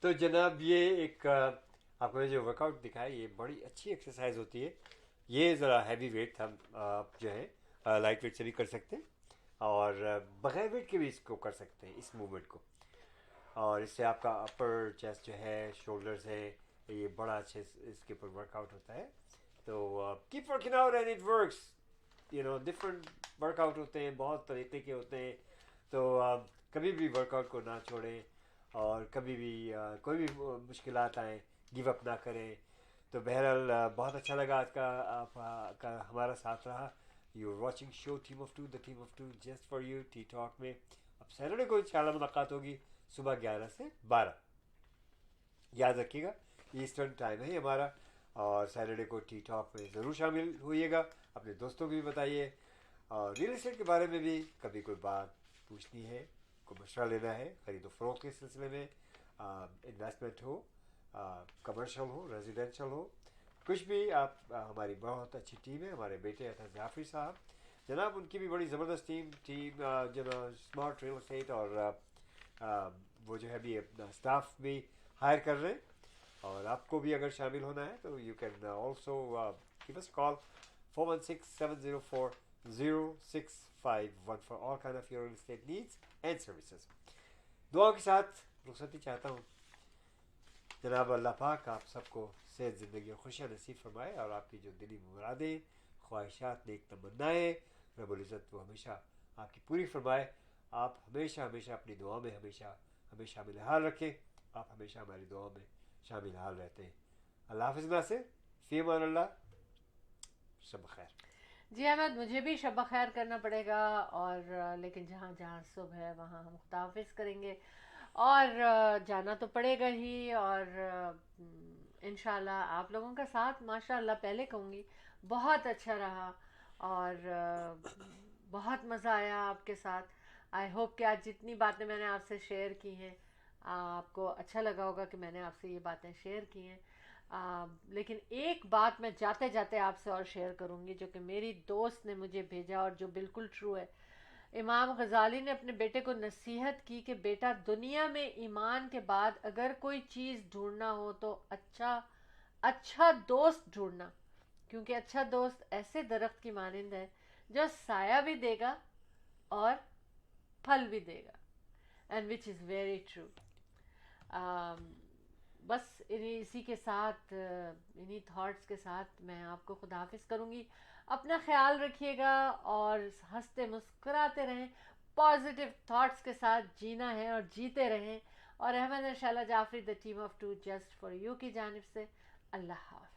तो जनाब ये एक आपको जो वर्कआउट दिखाया ये बड़ी अच्छी एक्सरसाइज होती है। ये ज़रा हैवी वेट हम आप जो है लाइट वेट से भी कर सकते हैं और बगैर वेट के भी इसको कर सकते हैं इस मूवमेंट को। और इससे आपका अपर चेस्ट जो है, शोल्डर्स है, ये बड़ा अच्छे इसके ऊपर वर्कआउट होता है। तो keep working out and it works. You know different workout होते हैं, बहुत तरीके के होते हैं। तो कभी भी वर्कआउट को ना छोड़ें और कभी भी कोई भी मुश्किलात आए गिव अप ना करें। तो बहरहाल बहुत अच्छा लगा आज का का हमारा साथ रहा। You are watching show team of to, the team of to just for you tea talk में। अब सैटरडे को इंशाल्लाह मुलाकात होगी सुबह 11 से 12। याद रखिएगा ईस्टर्न टाइम है हमारा। और सैटरडे को टी टॉक में ज़रूर शामिल होइएगा, अपने दोस्तों को भी बताइए। और रियल एस्टेट के बारे में भी कभी कोई बात पूछनी है, कोई मशवरा लेना है खरीदो फरोख्त के सिलसिले में, इन्वेस्टमेंट हो, कमर्शियल हो, रेजिडेंशियल हो, कुछ भी आप हमारी बहुत अच्छी टीम है। हमारे बेटे अता जाफरी साहब जनाब, उनकी भी बड़ी ज़बरदस्त टीम जो स्मार्ट रियल एस्टेट और वो जो है भी अपना स्टाफ भी हायर कर रहे हैं। और आपको भी अगर शामिल होना है तो you can also give us call 416-704-0651 for all kind of your real estate needs and services. दुआओं के साथ रुखसती चाहता हूँ जनाब। अल्लाह पाक आप सबको सेहत, ज़िंदगी और खुशियाँ नसीब फरमाए और आपकी जो दिली मुरादें, ख्वाहिशात, नेक तमन्नाएँ रब्बुल इज़्ज़त वो हमेशा आपकी पूरी फरमाए। आप हमेशा हमेशा अपनी दुआ में हमेशा हमें शामिल हाल रखें। आप हमेशा हमारी दुआ में शामिल हाल रहते हैं। अल्लाह हाफ़िज़ नासिर, फ़ी अमान अल्लाह, शब खैर। जी अहमद, मुझे भी शब खैर करना पड़ेगा और लेकिन जहाँ जहाँ सुबह है वहाँ हम खुदाफिज करेंगे और जाना तो पड़ेगा ही। और इंशाल्लाह आप लोगों का साथ माशाल्लाह पहले कहूँगी बहुत अच्छा रहा और बहुत मज़ा आया आपके साथ। आई होप कि आज जितनी बातें मैंने आपसे शेयर की हैं आपको अच्छा लगा होगा कि मैंने आपसे ये बातें शेयर की हैं। लेकिन एक बात मैं जाते जाते आपसे और शेयर करूँगी जो कि मेरी दोस्त ने मुझे भेजा और जो बिल्कुल ट्रू है। इमाम गज़ाली ने अपने बेटे को नसीहत की कि बेटा, दुनिया में ईमान के बाद अगर कोई चीज़ ढूंढना हो तो अच्छा दोस्त ढूंढना, क्योंकि अच्छा दोस्त ऐसे दरख्त की मानिंद है जो साया भी देगा और फल भी देगा, and which is very true. बस इसी के साथ, इन्हीं थॉट्स के साथ मैं आपको खुदाफिज करूँगी। अपना ख्याल रखिएगा और हंसते मुस्कुराते रहें, पॉजिटिव थॉट्स के साथ जीना है और जीते रहें। और Ahmed Shaila Jafri the team of to just for you की जानिब से अल्लाह हाफ़िज़।